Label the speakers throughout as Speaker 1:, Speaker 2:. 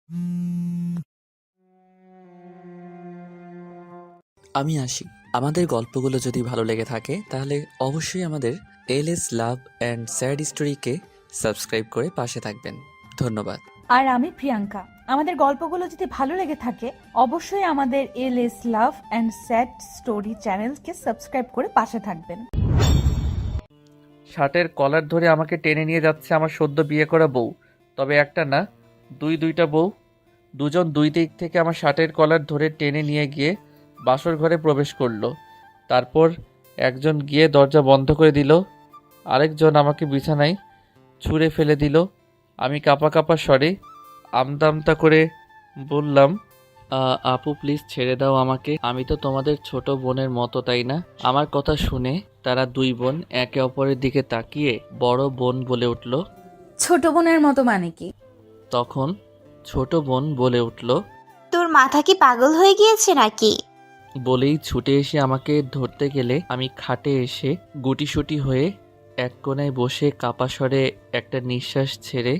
Speaker 1: আমি আসি। আমাদের গল্পগুলো যদি ভালো লেগে থাকে তাহলে অবশ্যই আমাদের এলএস লাভ অ্যান্ড স্যাড স্টোরিকে সাবস্ক্রাইব করে পাশে থাকবেন। ধন্যবাদ।
Speaker 2: আর আমি প্রিয়াঙ্কা। আমাদের গল্পগুলো যদি ভালো লেগে থাকে অবশ্যই আমাদের LS love and sad story চ্যানেলকে সাবস্ক্রাইব করে পাশে থাকবেন।
Speaker 3: শার্টের কলার ধরে আমাকে টেনে নিয়ে যাচ্ছে আমার সদ্য বিয়ে করা বউ। তবে একটা না, দুইটা বউ। দুজন দুই দিক থেকে আমার শার্টের কলার ধরে টেনে নিয়ে গিয়ে বাসর ঘরে প্রবেশ করলো। তারপর একজন গিয়ে দরজা বন্ধ করে দিল, আরেকজন আমাকে বিছানায় ছুঁড়ে ফেলে দিল। আমি কাঁপা কাঁপা স্বরে আমতা আমতা করে বললাম, আপু প্লিজ ছেড়ে দাও আমাকে, আমি তো তোমাদের ছোট বোনের মতো, তাই না? আমার কথা শুনে তারা দুই বোন একে অপরের দিকে তাকিয়ে বড় বোন বলে উঠল।
Speaker 2: ছোট বোনের মতো মানে কি?
Speaker 3: তখন ছোট বোন বলে উঠল,
Speaker 4: তোর মাথা কি পাগল হয়ে গিয়েছে নাকি?
Speaker 3: বলেই ছুটে এসে আমাকে ধরতে গেলে আমি খাটে এসে গুটিসুটি হয়ে এক কোণায় বসে কাপা স্বরে একটা নিঃশ্বাস ছেড়ে,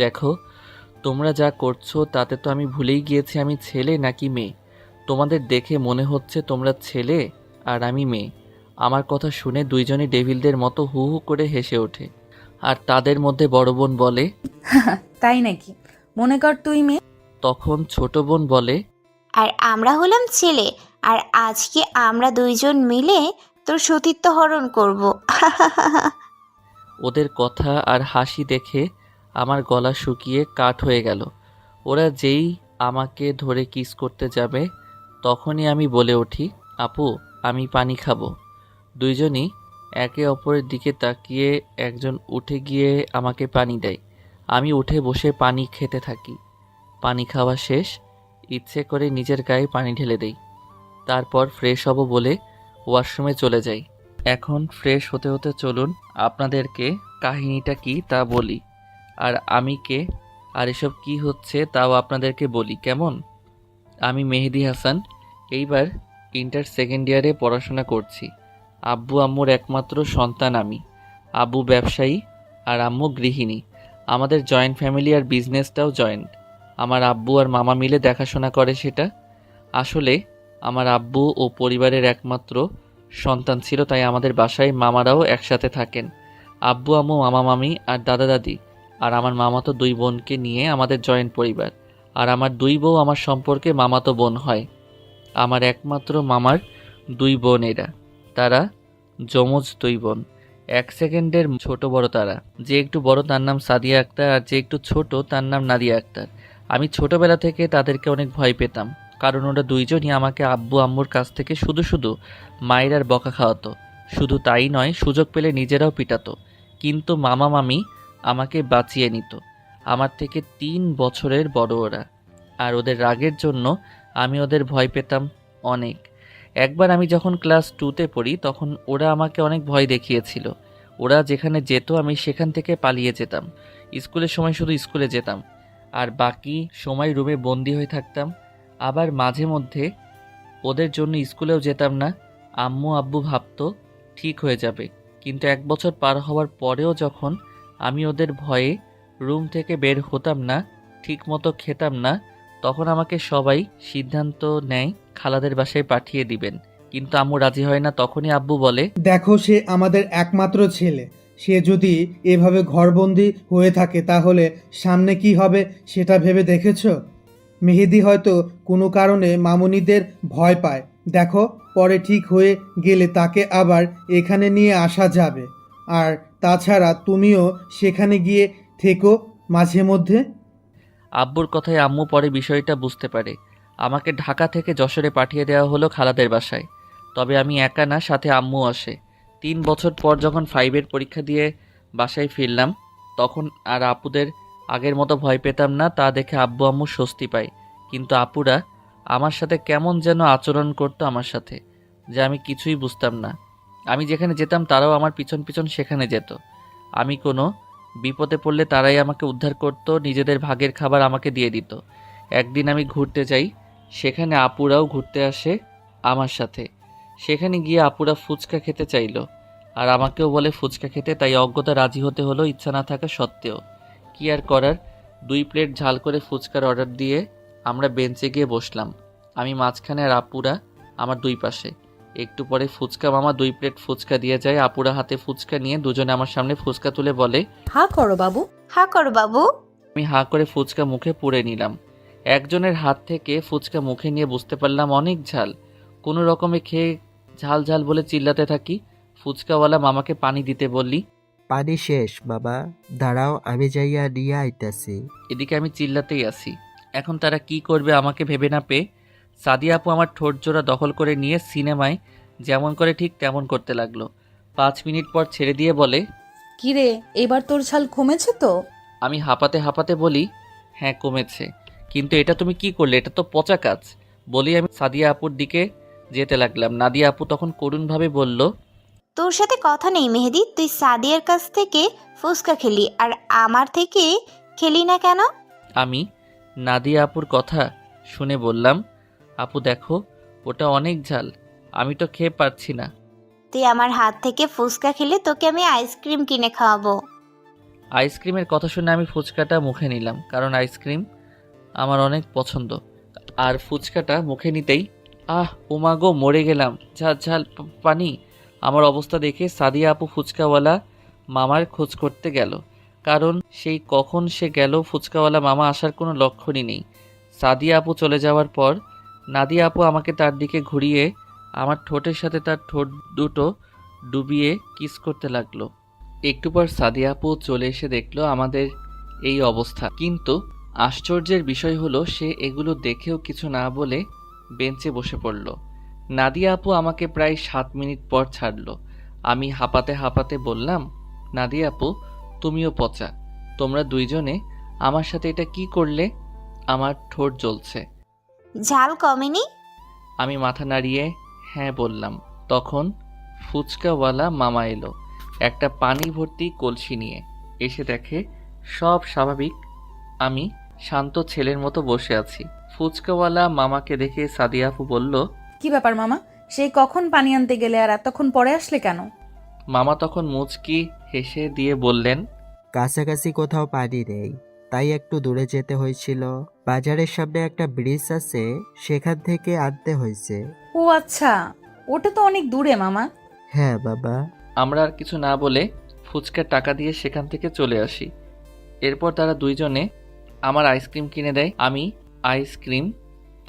Speaker 3: দেখো তোমরা যা করছো তাতে তো আমি ভুলেই গিয়েছি আমি ছেলে নাকি মেয়ে। তোমাদের দেখে মনে হচ্ছে তোমরা ছেলে আর আমি মেয়ে। আমার কথা শুনে দুইজনই ডেভিলদের মতো হু হু করে হেসে ওঠে। আর তাদের মধ্যে বড় বোন বলে,
Speaker 2: তাই নাকি? মনে কর তুই মেয়ে।
Speaker 3: তখন ছোট বোন বলে,
Speaker 4: আর আমরা হলাম ছেলে, আর আজকে আমরা দুইজন মিলে তোর সতীত্ব হরণ করব।
Speaker 3: ওদের কথা আর হাসি দেখে আমার গলা শুকিয়ে কাঠ হয়ে গেল। ওরা যেই আমাকে ধরে কিস করতে যাবে তখনই আমি বলে উঠি, আপু আমি পানি খাবো। দুইজনই একে অপরের দিকে তাকিয়ে একজন উঠে গিয়ে আমাকে পানি দেয়। আমি উঠে বসে পানি খেতে থাকি। পানি খাওয়া শেষ, ইচ্ছে করে নিজের গায়ে পানি ঢেলে দেই। তারপর ফ্রেশ হব বলে ওয়াশরুমে চলে যাই। এখন ফ্রেশ হতে হতে চলুন আপনাদেরকে কাহিনীটা কি তা বলি, আর আমি কে আর এসব কি হচ্ছে তাও আপনাদেরকে বলি, কেমন? আমি মেহেদি হাসান, এইবার ইন্টার সেকেন্ড ইয়ারে পড়াশোনা করছি। আব্বু আম্মুর একমাত্র সন্তান আমি। আব্বু ব্যবসায়ী আর আম্মু গৃহিণী। আমাদের জয়েন্ট ফ্যামিলি আর বিজনেসটাও জয়েন্ট। আমার আব্বু আর মামা মিলে দেখাশোনা করে সেটা। আসলে আমার আব্বু ও পরিবারের একমাত্র সন্তান ছিল, তাই আমাদের বাসায় মামারাও একসাথে থাকেন। আব্বু আম্মু মামা মামি আর দাদা দাদি আর আমার মামাতো দুই বোনকে নিয়ে আমাদের জয়েন্ট পরিবার। আর আমার দুই বউ আমার সম্পর্কে মামাতো বোন হয়। আমার একমাত্র মামার দুই বোন এরা, তারা যমজ দুই বোন, এক সেকেন্ডের ছোট বড় তারা। যে একটু বড় তার নাম সাদিয়া আক্তার আর যে একটু ছোট তার নাম নাদিয়া আক্তার। আমি ছোটবেলা থেকে তাদেরকে অনেক ভয় পেতাম, কারণ ওরা দুইজনই আমাকে আব্বু আম্মুর কাছ থেকে শুধু শুধু মায়ের আর বকা খাওয়াতো। শুধু তাই নয়, সুযোগ পেলে নিজেরাও পিটাতো। কিন্তু মামা মামি আমাকে বাঁচিয়ে নিত। আমার থেকে 3 বছরের বড় ওরা, আর ওদের রাগের জন্য আমি ওদের ভয় পেতাম অনেক। একবার আমি যখন ক্লাস 2তে পড়ি তখন ওরা আমাকে অনেক ভয় দেখিয়েছিল। ওরা যেখানে যেত আমি সেখান থেকে পালিয়ে যেতাম। স্কুলের সময় শুধু স্কুলে যেতাম, আর বাকি সময় রুমে বন্দি হয়ে থাকতাম। আবার মাঝে মধ্যে ওদের জন্য স্কুলেও যেতাম না। আম্মু আব্বু ভাবতো ঠিক হয়ে যাবে, কিন্তু 1 বছর পার হওয়ার পরেও যখন আমি ওদের ভয়ে রুম থেকে বের হতাম না, ঠিক মতো খেতাম না, তখন আমাকে সবাই সিদ্ধান্ত নেয় খালাদের বাসায় পাঠিয়ে দিবেন। কিন্তু আম্মু রাজি হয় না। তখনই আব্বু বলে,
Speaker 5: দেখো, সে আমাদের একমাত্র ছেলে। সে যদি এভাবে ঘরবন্দি হয়ে থাকে তাহলে সামনে কি হবে সেটা ভেবে দেখেছো? মেহেদি হয়তো কোনো কারণে মামুনিদের ভয় পায়। দেখো, পরে ঠিক হয়ে গেলে তাকে আবার এখানে নিয়ে আসা যাবে। আর তাছাড়া তুমিও সেখানে গিয়ে থেকো মাঝে মধ্যে।
Speaker 3: আব্বুর কথায় আম্মু পরে বিষয়টা বুঝতে পারে। আমাকে ঢাকা থেকে যশোরে পাঠিয়ে দেওয়া হলো খালাদের বাসায়। তবে আমি একা না, সাথে আম্মু আসে। 3 বছর পর যখন 5-এর পরীক্ষা দিয়ে বাসায় ফিরলাম তখন আর আপুদের আগের মতো ভয় পেতাম না। তা দেখে আব্বু আম্মু স্বস্তি পায়। কিন্তু আপুরা আমার সাথে কেমন যেন আচরণ করতো আমার সাথে, যা আমি কিছুই বুঝতাম না। আমি যেখানে যেতাম তারাও আমার পিছন পিছন সেখানে যেত। আমি কোনো বিপদে পড়লে তারাই আমাকে উদ্ধার করত, নিজেদের ভাগের খাবার আমাকে দিয়ে দিত। একদিন আমি ঘুরতে যাই, সেখানে আপুরাও ঘুরতে আসে আমার সাথে। সেখানে গিয়ে আপুরা ফুচকা খেতে চাইলো, আর আমাকেও বলে ফুচকা খেতে, তাই অজ্ঞতা রাজি হতে হলো ইচ্ছা না থাকা সত্ত্বেও। কি আর করার, 2 প্লেট ঝাল করে ফুচকার অর্ডার দিয়ে আমরা বেঞ্চে গিয়ে বসলাম। আমি মাঝখানে আর আপুরা আমার 2 পাশে। একটু পরে ফুচকা মামা 2 প্লেট ফুচকা দিয়ে যায়। আপুরা হাতে ফুচকা নিয়ে দুজনে আমার সামনে ফুচকা তুলে বলে,
Speaker 6: হা করো বাবু।
Speaker 4: হা করো বাবু।
Speaker 3: আমি হা করে ফুচকা মুখে পুরে নিলাম। একজনের হাত থেকে ফুচকা মুখে নিয়ে বুঝতে পারলাম অনেক ঝাল। কোনো রকমে খেয়ে ঝাল ঝাল বলে চিল্লাতে থাকি। ফুচকাওয়ালা মামাকে পানি দিতে বললি,
Speaker 7: পানি শেষ বাবা, দাঁড়াও আমি যাইয়া নিয়ে আইতাছি।
Speaker 3: এদিকে আমি চিল্লাতেই আসি। এখন তারা কি করবে আমাকে ভেবে না পেয়ে সাদিয়া আপু আমার ঠোঁট জোড়া দখল করে নিয়ে সিনেমায় যেমন করে ঠিক তেমন করতে লাগলো। 5 মিনিট পর ছেড়ে দিয়ে বলে,
Speaker 6: কিরে, এবার তোর ঝাল কমেছে তো?
Speaker 3: আমি হাঁপাতে হাঁপাতে বলি, হ্যাঁ কমেছে, কিন্তু এটা তুমি কি করলে, এটা তো পচা কাজ। বলি আমি সাদিয়া আপুর দিকে যেতে লাগলাম। নাদিয়া আপু তখন করুণভাবে বলল,
Speaker 4: তোর সাথে কথা নেই মেহেদি, তুই সাদিয়ার কাছ থেকে ফুচকা খেলি আর আমার থেকে খেলি না কেন?
Speaker 3: আমি নাদিয়া আপুর কথা শুনে বললাম, আপু দেখো ওটা অনেক ঝাল, আমি তো খেয়ে পারছি না।
Speaker 4: তুই আমার হাত থেকে ফুচকা খেলে তোকে আমি আইসক্রিম কিনে খাওয়াবো।
Speaker 3: আইসক্রিমের কথা শুনে আমি ফুচকাটা মুখে নিলাম, কারণ আইসক্রিম আমার অনেক পছন্দ। আর ফুচকাটা মুখে নিতেই ওমাগো মরে গেলাম, ঝাল ঝাল পানি। আমার অবস্থা দেখে সাদিয়া আপু ফুচকাওয়ালা মামার খোঁজ করতে গেল, কারণ সেই কখন সে গেল ফুচকাওয়ালা মামা আসার কোনো লক্ষণই নেই। সাদিয়া আপু চলে যাওয়ার পর নাদিয়া আপু আমাকে তার দিকে ঘুরিয়ে আমার ঠোঁটের সাথে তার ঠোঁট দুটো ডুবিয়ে কিস করতে লাগলো। একটু পর সাদিয়া আপু চলে এসে দেখলো আমাদের এই অবস্থা, কিন্তু আশ্চর্যের বিষয় হলো সে এগুলো দেখেও কিছু না বলে বেঞ্চে বসে পড়ল। নাদিয়া আপু আমাকে প্রায় 7 মিনিট পর ছাড়লো। আমি হাঁপাতে হাঁপাতে বললাম, নাদিয়া আপু তুমিও পচা, তোমরা দুইজনে আমার সাথে এটা কি করলে? আমার ঠোঁট জ্বলছে।
Speaker 4: ঝাল কমেনি?
Speaker 3: আমি মাথা নাড়িয়ে হ্যাঁ বললাম। তখন ফুচকাওয়ালা মামা এলো একটা পানি ভর্তি কলসি নিয়ে। এসে দেখে সব স্বাভাবিক, আমি শান্ত ছেলের মতো বসে আছি। ফুচকাওয়ালা মামাকে দেখে সাদিয়া আপু বলল,
Speaker 6: কি ব্যাপার মামা, সেই কখন পানি আনতে গেলে আর এতক্ষণ পরে আসলে কেন?
Speaker 3: মামা তখন মুচকি হেসে দিয়ে বললেন,
Speaker 7: কাছাকাছি কোথাও পানি নেই, তাই একটু দূরে যেতে হয়েছিল। বাজারের সামনে একটা ব্রিজ আছে, সেখান থেকে আনতে হয়েছে।
Speaker 6: ও আচ্ছা, ওটা তো অনেক দূরে মামা।
Speaker 7: হ্যাঁ বাবা।
Speaker 3: আমরা আর কিছু না বলে ফুচকার টাকা দিয়ে সেখান থেকে চলে আসি। এরপর তারা দুইজনে আমার আইসক্রিম কিনে দেয়। আমি আইসক্রিম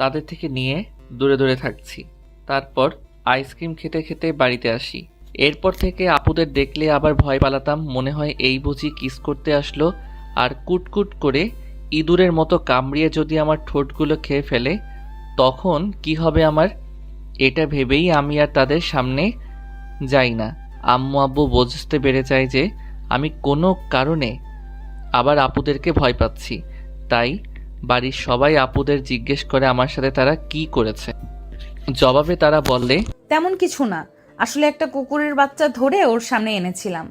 Speaker 3: তাদের থেকে নিয়ে দূরে দূরে থাকছি। তারপর আইসক্রিম খেতে খেতে বাড়িতে আসি। এরপর থেকে আপুদের দেখলে আবার ভয় পালাতাম, মনে হয় এই বুঝি কিস করতে আসলো, আর কুটকুট করে ইঁদুরের মতো কামড়িয়ে যদি আমার ঠোঁটগুলো খেয়ে ফেলে তখন কি হবে আমার, এটা ভেবেই আমি আর তাদের সামনে যাই না। আম্মু আব্বু বুঝতে পেরে যায় যে আমি কোনো কারণে আবার আপুদেরকে ভয় পাচ্ছি, তাই বাড়ির সবাই আপুদের জিজ্ঞেস করে আমার সাথে তারা কি করেছে। জবাবে তারা বললে,
Speaker 6: তেমন কিছু না, আসলে একটা কুকুরের বাচ্চা ধরে ওর সামনে এনেছিলাম,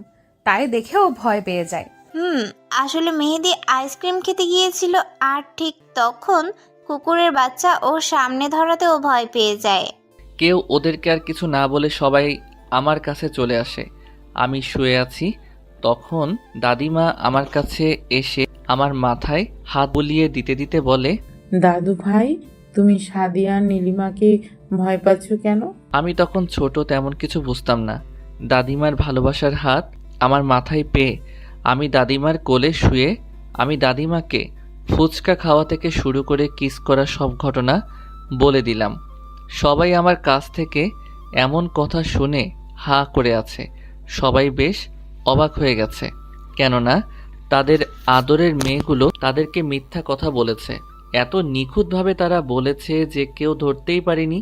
Speaker 6: তাই দেখেও ভয় পেয়ে যায়।
Speaker 4: আসলে মেহেদি আইসক্রিম খেতে গিয়েছিল আর ঠিক তখন কুকুরের বাচ্চা ওর সামনে ধরাতে ও ভয় পেয়ে যায়।
Speaker 3: কেউ ওদেরকে আর কিছু না বলে সবাই আমার কাছে চলে আসে। আমি শুয়ে আছি, তখন দাদিমা আমার কাছে এসে আমার মাথায় হাত বুলিয়ে দিতে দিতে বলে,
Speaker 8: দাদু ভাই, তুমি সাদিয়া নীলিমাকে ভয় পাচ্ছ কেন?
Speaker 3: আমি তখন ছোট, তেমন কিছু বুঝতাম না। দাদিমার ভালোবাসার হাত আমার মাথায় পেয়ে আমি দাদিমার কোলে শুয়ে আমি দাদিমাকে ফুচকা খাওয়া থেকে শুরু করে কিস করা সব ঘটনা বলে দিলাম। সবাই আমার কাছ থেকে এমন কথা শুনে হা করে আছে। সবাই বেশ অবাক হয়ে গেছে, কেননা তাদের আদরের মেয়েগুলো তাদেরকে মিথ্যা কথা বলেছে। এত নিখুঁতভাবে তারা বলেছে যে কেউ ধরতেই পারেনি।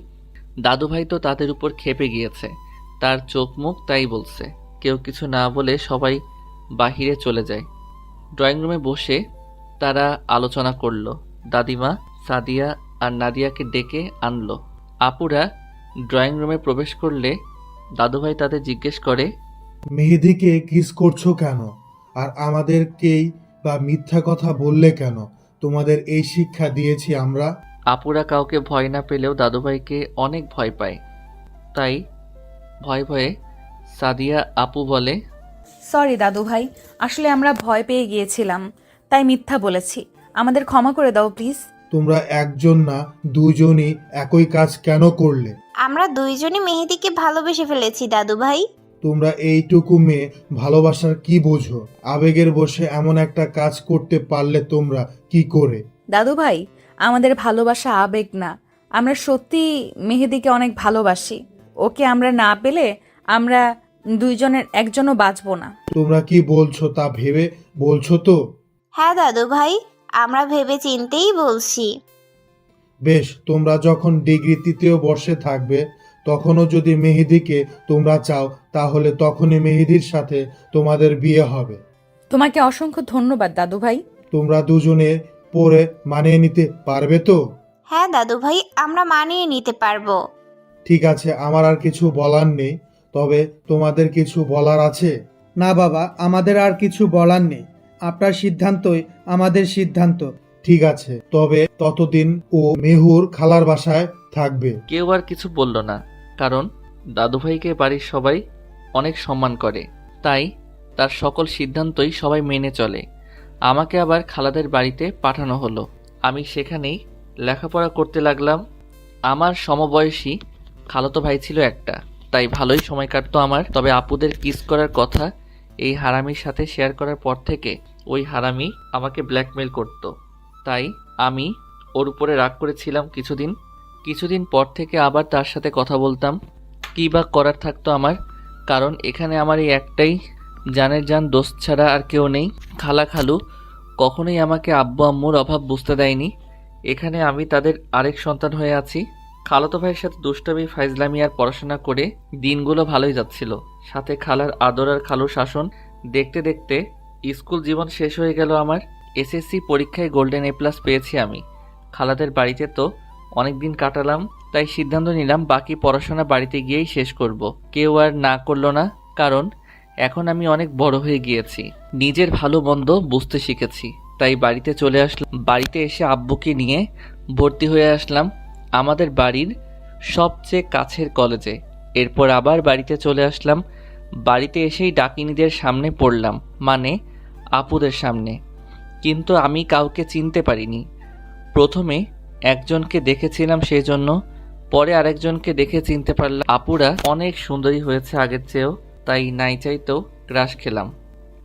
Speaker 3: দাদুভাই তো তাদের উপর ক্ষেপে গিয়েছে, তার চোখ মুখ তাই বলছে। কেউ কিছু না বলে সবাই বাহিরে চলে যায়। ড্রয়িং রুমে বসে তারা আলোচনা করলো। দাদিমা সাদিয়া আর নাদিয়াকে ডেকে আনলো। আপুরা ড্রয়িং রুমে প্রবেশ করলে দাদুভাই তাদের জিজ্ঞেস করে,
Speaker 9: মেহেদিকে কিস করছো কেন? আর আমাদেরকেই বা মিথ্যা কথা বললে কেন? তোমাদের এই শিক্ষা দিয়েছি আমরা।
Speaker 3: আপুরা কাউকে ভয় না পেলেও দাদুভাইকে অনেক ভয় পায়, তাই ভয়ে ভয়ে সাদিয়া আপু বলে,
Speaker 6: সরি দাদু ভাই, আসলে আমরা ভয় পেয়ে গিয়েছিলাম, তাই মিথ্যা বলেছি। আমাদের ক্ষমা করে দাও প্লিজ।
Speaker 9: তোমরা একজন না দুজনই একই কাজ কেন করলে?
Speaker 4: আমরা দুইজনই মেহেদিকে ভালোবেসে ফেলেছি দাদু ভাই।
Speaker 9: তোমরা এইটুকু মেয়ে ভালোবাসার কি বোঝো? আবেগের বশে এমন একটা কাজ করতে পারলে তোমরা কি করে?
Speaker 6: দাদু ভাই, আমাদের ভালোবাসা আবেগ না, আমরা সত্যি মেহেদিকে অনেক ভালোবাসি। ওকে আমরা না পেলে আমরা দুইজনের একজনও বাঁচবো না।
Speaker 9: তোমরা কি বলছো তা ভেবে বলছো তো?
Speaker 4: হ্যাঁ দাদু ভাই, আমরা ভেবে চিন্তেই বলছি।
Speaker 9: বেশ, তোমরা যখন ডিগ্রি 3য় বর্ষে থাকবে তখনও যদি মেহেদিকে তোমরা চাও তাহলে তখনই মেহেদির সাথে তোমাদের বিয়ে হবে।
Speaker 6: তোমাকে অসংখ্য ধন্যবাদ দাদু ভাই।
Speaker 9: তোমরা দুজনে পরে মানিয়ে নিতে পারবে তো?
Speaker 4: হ্যাঁ দাদু ভাই, আমরা মানিয়ে নিতে পারবো।
Speaker 9: ঠিক আছে, আমার আর কিছু বলার নেই। তবে তোমাদের কিছু বলার আছে?
Speaker 5: না বাবা, আমাদের আর কিছু বলার নেই। আপনার সিদ্ধান্তই আমাদের সিদ্ধান্ত।
Speaker 9: ঠিক আছে, তবে ততদিন ও মেহুর খালার বাসায় থাকবে।
Speaker 3: কেউ আর কিছু বলল না, কারণ দাদুভাইকে বাড়ির সবাই অনেক সম্মান করে, তাই তার সকল সিদ্ধান্তই সবাই মেনে চলে। আমাকে আবার খালাদের বাড়িতে পাঠানো হলো। আমি সেখানেই লেখাপড়া করতে লাগলাম। আমার সমবয়সী খালাতো ভাই ছিল একটা, তাই ভালোই সময় কাটতো আমার। তবে আপুদের কিস করার কথা এই হারামির সাথে শেয়ার করার পর থেকে ওই হারামি আমাকে ব্ল্যাকমেল করত, তাই আমি ওর উপরে রাগ করেছিলাম কিছুদিন পর থেকে আবার তার সাথে কথা বলতাম। কী বা করার থাকতো আমার, কারণ এখানে আমার এই একটাই জানের জান দোস্ত ছাড়া আর কেউ নেই। খালা খালু কখনোই আমাকে আব্বু আম্মুর অভাব বুঝতে দেয়নি। এখানে আমি তাদের আরেক সন্তান হয়ে আছি। খালাতো ভাইয়ের সাথে দুষ্টামি ফাইজলামি আর পড়াশোনা করে দিনগুলো ভালোই যাচ্ছিল। সাথে খালার আদর আর খালুর শাসন দেখতে দেখতে স্কুল জীবন শেষ হয়ে গেল আমার। এসএসসি পরীক্ষায় গোল্ডেন A+ পেয়েছি আমি। খালাদের বাড়িতে তো অনেক দিন কাটালাম, তাই সিদ্ধান্ত নিলাম বাকি পড়াশোনা বাড়িতে গিয়েই শেষ করব। কেউ আর না করলো না, কারণ এখন আমি অনেক বড় হয়ে গিয়েছি, নিজের ভালো মন্দ বুঝতে শিখেছি। তাই বাড়িতে চলে আসলাম। বাড়িতে এসে আব্বুকে নিয়ে ভর্তি হয়ে আসলাম আমাদের বাড়ির সবচেয়ে কাছের কলেজে। এরপর আবার বাড়িতে চলে আসলাম। বাড়িতে এসেই ডাকিনীদের সামনে পড়লাম, মানে আপুদের সামনে। কিন্তু আমি কাউকে চিনতে পারিনি। প্রথমে একজনকে দেখেছিলাম সেই জন্য, পরে আরেকজনকে দেখে চিনতে পারলাম। আপুরা অনেক সুন্দরী হয়েছে আগের চেয়েও, তাই নাই চাইতেও ক্রাশ খেলাম।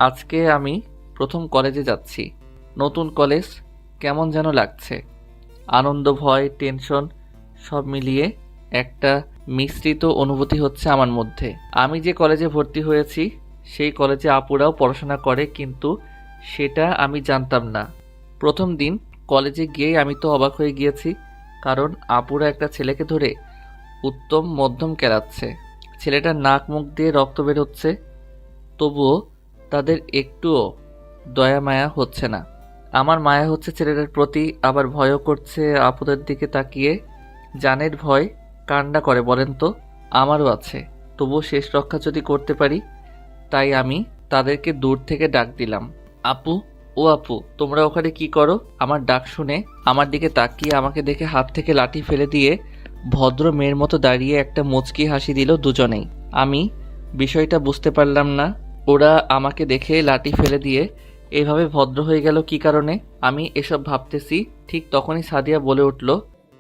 Speaker 3: আজকে আমি প্রথম কলেজে যাচ্ছি। নতুন কলেজ, কেমন যেন লাগছে। আনন্দ, ভয়, টেনশন সব মিলিয়ে একটা মিশ্রিত অনুভূতি হচ্ছে আমার মধ্যে। আমি যে কলেজে ভর্তি হয়েছি সেই কলেজে আপুরাও পড়াশোনা করে, কিন্তু সেটা আমি জানতাম না। প্রথম দিন কলেজে গিয়েই আমি তো অবাক হয়ে গিয়েছি, কারণ আপুরা একটা ছেলেকে ধরে উত্তম মধ্যম কেলাচ্ছে। ছেলেটার নাক মুখ দিয়ে রক্ত বের হচ্ছে, তবুও তাদের একটুও দয়া মায়া হচ্ছে না। আমার মায়া হচ্ছে ছেলেটার প্রতি, আবার ভয়ও করছে আপুদের দিকে তাকিয়ে। জানের ভয় কান্না করে বলেন তো? আমারও আছে, তবুও শেষ রক্ষা যদি করতে পারি। তাই আমি তাদেরকে দূর থেকে ডাক দিলাম, আপু, ও আপু, তোমরা ওখানে কি করো? আমার ডাক শুনে আমার দিকে তাকিয়ে আমাকে দেখে হাত থেকে লাঠি ফেলে দিয়ে ভদ্র মেয়ের মতো দাঁড়িয়ে একটা মুচকি হাসি দিল দুজনেই। আমি বিষয়টা বুঝতে পারলাম না, ওরা আমাকে দেখে লাঠি ফেলে দিয়ে এভাবে ভদ্র হয়ে গেল কি কারণে। আমি এসব ভাবতেছি, ঠিক তখনই সাদিয়া বলে উঠল,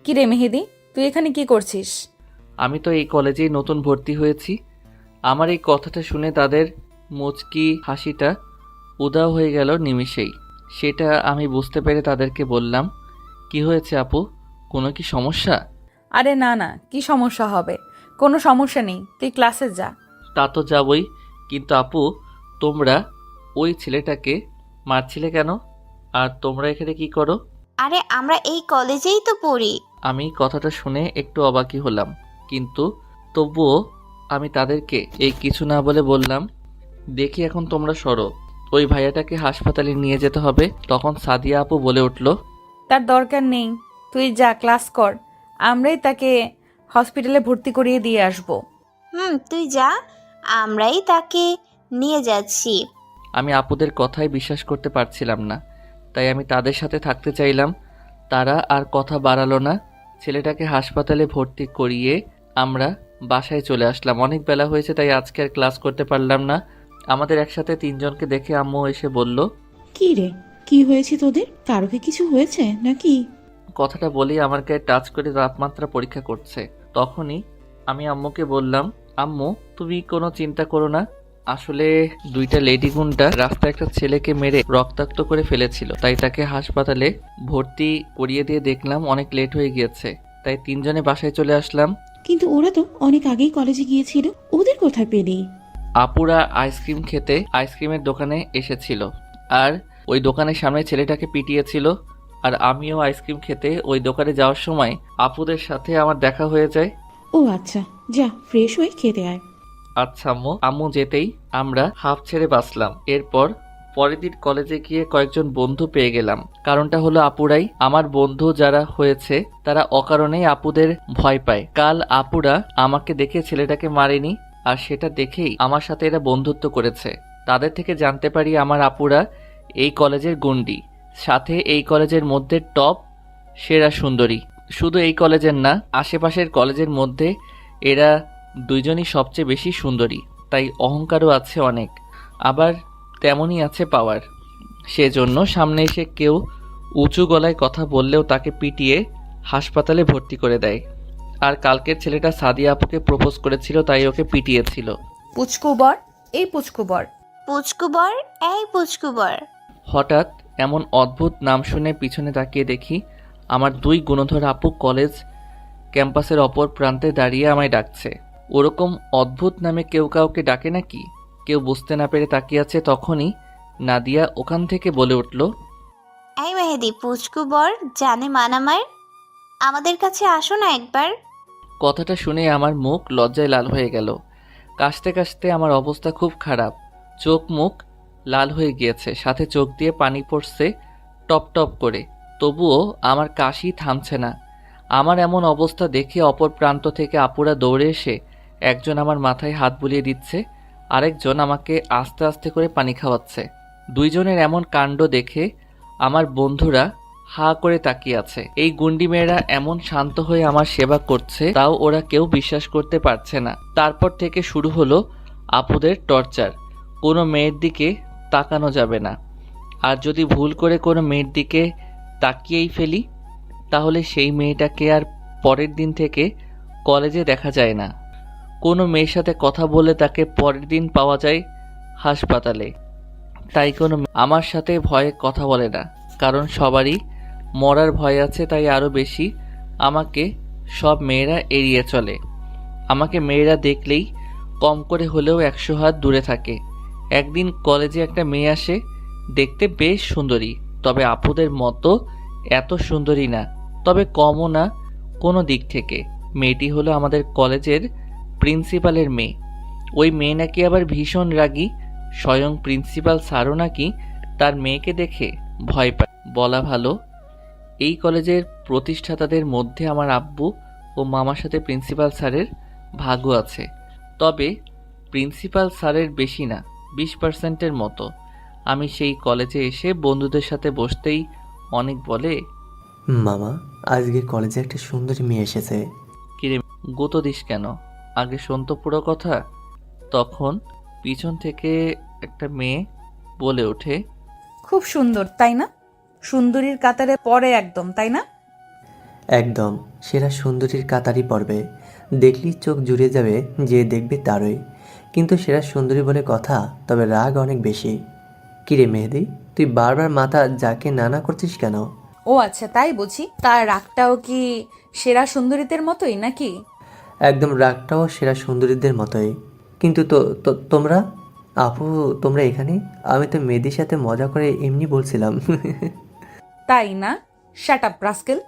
Speaker 6: কি রে মেহেদি, তুই এখানে কি করছিস?
Speaker 3: আমি তো এই কলেজেই নতুন ভর্তি হয়েছি। আমার এই কথাটা শুনে তাদের মুচকি হাসিটা উধাও হয়ে গেল নিমিষেই। সেটা আমি বুঝতে পেরে তাদেরকে বললাম, কি হয়েছে আপু, কোনো কি সমস্যা?
Speaker 6: আরে না না, কি সমস্যা হবে? কোনো সমস্যা নেই, তুই ক্লাসে যা।
Speaker 3: তা তো যাবই, কিন্তু আপু, তোমরা ওই ছেলেটাকে মারছিলে কেন? আর তোমরা এখানে কি করো?
Speaker 4: আরে আমরা এই কলেজেই তো পড়ি।
Speaker 3: আমি কথাটা শুনে একটু অবাকই হলাম, কিন্তু তবুও আমি তাদেরকে এই কিছু না বলে বললাম, দেখি এখন তোমরা সরো, ওই ভাইয়াটাকে হাসপাতালে নিয়ে যেতে হবে। তখন সাদিয়া আপু বলে উঠল,
Speaker 6: তার দরকার নেই, তুই যা, ক্লাস কর, আমরাই তাকে হসপিটালে ভর্তি করিয়ে দিয়ে আসবো।
Speaker 4: তুই যা, আমরাই তাকে নিয়ে যাচ্ছি।
Speaker 3: আমি আপুদের কথাই বিশ্বাস করতে পারছিলাম না, তাই আমি তাদের সাথে থাকতে চাইলাম। তারা আর কথা বাড়ালো না। ছেলেটাকে হাসপাতালে ভর্তি করিয়ে আমরা বাসায় চলে আসলাম। অনেক বেলা হয়েছে, তাই আজকে আর ক্লাস করতে পারলাম না। আমাদের একসাথে তিনজনকে দেখে আম্মু এসে বলল,
Speaker 8: কি রে,
Speaker 10: কি হয়েছে তোদের? কারো কি কিছু হয়েছে নাকি?
Speaker 3: কথাটা বলেই আমার গায়ে টাচ করে তাপমাত্রা পরীক্ষা করছে। তখনই আমি আম্মুকে বললাম, আম্মু তুমি কোনো চিন্তা করো না, আসলে দুইটা লেডি গুন্ডা রাস্তায় একটা ছেলেকে মেরে রক্তাক্ত করে ফেলেছিল, তাই তাকে হাসপাতালে ভর্তি করিয়ে দিয়ে দেখলাম অনেক লেট হয়ে গিয়েছে, তাই তিনজনে বাসায় চলে আসলাম।
Speaker 10: কিন্তু ওরা তো অনেক আগেই কলেজে গিয়েছিল, ওদের কোথায় পেলি?
Speaker 3: আপুরা আইসক্রিম খেতে আইসক্রিমের দোকানে এসেছিল, আর ওই দোকানের সামনে ছেলেটাকে পিটিয়েছিল, আর আমিও আইসক্রিম খেতে ওই দোকানে যাওয়ার সময় আপুদের সাথে আমার দেখা হয়ে যায়।
Speaker 10: ও আচ্ছা, যা ফ্রেশ হয়ে খেতে আয়।
Speaker 3: আচ্ছা আম্মু। আম্মু যেতেই আমরা হাফ ছেড়ে বাঁচলাম। এরপর পরের দিন কলেজে গিয়ে কয়েকজন বন্ধু পেয়ে গেলাম। কারণটা হলো আপুরাই। আমার বন্ধু যারা হয়েছে তারা অকারণেই আপুদের ভয় পায়। কাল আপুরা আমাকে দেখে ছেলেটাকে মারেনি, আর সেটা দেখেই আমার সাথে এরা বন্ধুত্ব করেছে। তাদের থেকে জানতে পারি আমার আপুরা এই কলেজের গুন্ডি, সাথে এই কলেজের মধ্যে টপ সেরা সুন্দরী। শুধু এই কলেজের না, আশেপাশের কলেজের মধ্যে এরা দুইজনই সবচেয়ে বেশি সুন্দরী, তাই অহংকারও আছে অনেক, আবার তেমনই আছে পাওয়ার। সেজন্য সামনে এসে কেউ উঁচু গলায় কথা বললেও তাকে পিটিয়ে হাসপাতালে ভর্তি করে দেয়। আর কালকের ছেলেটা সাদিয়া আপুকে প্রপোজ করেছিল, তাই ওকে পিটিয়েছিল।
Speaker 6: পুচকুবর, এই পুচকুবর।
Speaker 4: পুচকুবর, এই পুচকুবর।
Speaker 3: হঠাৎ এমন অদ্ভুত নাম শুনে পিছনে তাকিয়ে দেখি আমার দুই গুণধর আপু কলেজ ক্যাম্পাসের অপর প্রান্তে দাঁড়িয়ে আমায় ডাকছে। ওরকম অদ্ভুত নামে কেউ কাউকে ডাকে নাকি? কেউ বুঝতে না পেরে তাকিয়ে আছে। তখনই নাদিয়া ওখান থেকে বলে উঠল,
Speaker 4: এই মেহেদি, পুচকুবর জানে মানামার, আমাদের কাছে আসো না একবার।
Speaker 3: কথাটা শুনে আমার মুখ লজ্জায় লাল হয়ে গেল। কাশতে কাশতে আমার অবস্থা খুব খারাপ, চোখ মুখ লাল হয়ে গিয়েছে, সাথে চোখ দিয়ে পানি পড়ছে টপ টপ করে। তবুও আমার কাশি থামছে না। আমার এমন অবস্থা দেখে অপর প্রান্ত থেকে আপুরা দৌড়ে এসে একজন আমার মাথায় হাত বুলিয়ে দিচ্ছে, আরেকজন আমাকে আস্তে আস্তে করে পানি খাওয়াচ্ছে। দুইজনের এমন কাণ্ড দেখে আমার বন্ধুরা হা করে তাকিয়ে আছে। এই গুন্ডি মেয়েরা এমন শান্ত হয়ে আমার সেবা করছে, তাও ওরা কেউ বিশ্বাস করতে পারছে না। তারপর থেকে শুরু হলো আপুদের টর্চার। কোনো মেয়ের দিকে তাকানো যাবে না, আর যদি ভুল করে কোনো মেয়ের দিকে তাকিয়েই ফেলি তাহলে সেই মেয়েটাকে আর পরের দিন থেকে কলেজে দেখা যায় না। কোনো মেয়ের সাথে কথা বলে তাকে পরের দিন পাওয়া যায় হাসপাতালে। তাই কোনো আমার সাথে ভয়ে কথা বলে না, কারণ সবারই মরার ভয় আছে, তাই আরও বেশি আমাকে সব মেয়েরা এড়িয়ে চলে। আমাকে মেয়েরা দেখলেই কম করে হলেও 100 হাত দূরে থাকে। একদিন কলেজে একটা মেয়ে আসে, দেখতে বেশ সুন্দরী, তবে আপুদের মতো এত সুন্দরী না, তবে কমও না কোনো দিক থেকে। মেয়েটি হলো আমাদের কলেজের প্রিন্সিপালের মেয়ে। ওই মেয়ে নাকি আবার ভীষণ রাগী, স্বয়ং প্রিন্সিপাল স্যারও নাকি তার মেয়েকে দেখে ভয় পায়। বলা ভালো, এই কলেজের প্রতিষ্ঠাতাদের মধ্যে আমার আব্বু ও মামার সাথে প্রিন্সিপাল স্যারের ভাগ্য আছে, তবে প্রিন্সিপাল স্যারের বেশি না, 20%-এর মতো। আমি সেই কলেজে এসে বন্ধুদের সাথে বসতেই অনেক বলে,
Speaker 11: মামা আজকে কলেজে একটা সুন্দরী মেয়ে এসেছে।
Speaker 3: কিরে গুঁতো দিস কেন? আগে শোন তো পুরো কথা। তখন পিছন থেকে একটা মেয়ে বলে ওঠে,
Speaker 6: খুব সুন্দর তাই না? সুন্দরীর কাতারে পড়ে একদম, তাই না?
Speaker 11: একদম সেরা সুন্দরীর কাতারই পড়বে, দেখলেই চোখ জুড়িয়ে যাবে, যে দেখবে তারই। কিন্তু সেরা সুন্দরী বলে কথা, তবে রাগ অনেক বেশি। কিরে মেহেদি, তুই বারবার মাথা যাকে নানা করছিস কেন?
Speaker 6: ও আচ্ছা, তাই বুঝি। তার রাগটাও কি সেরা সুন্দরীদের মতোই নাকি?
Speaker 11: একদম রাগটাও সেরা সুন্দরীদের মতোই। কিন্তু তোমরা আপু, তোমরা এখানে? আমি তো মেহেদির সাথে মজা করে এমনি বলছিলাম।
Speaker 6: তাই না? Shut up rascal.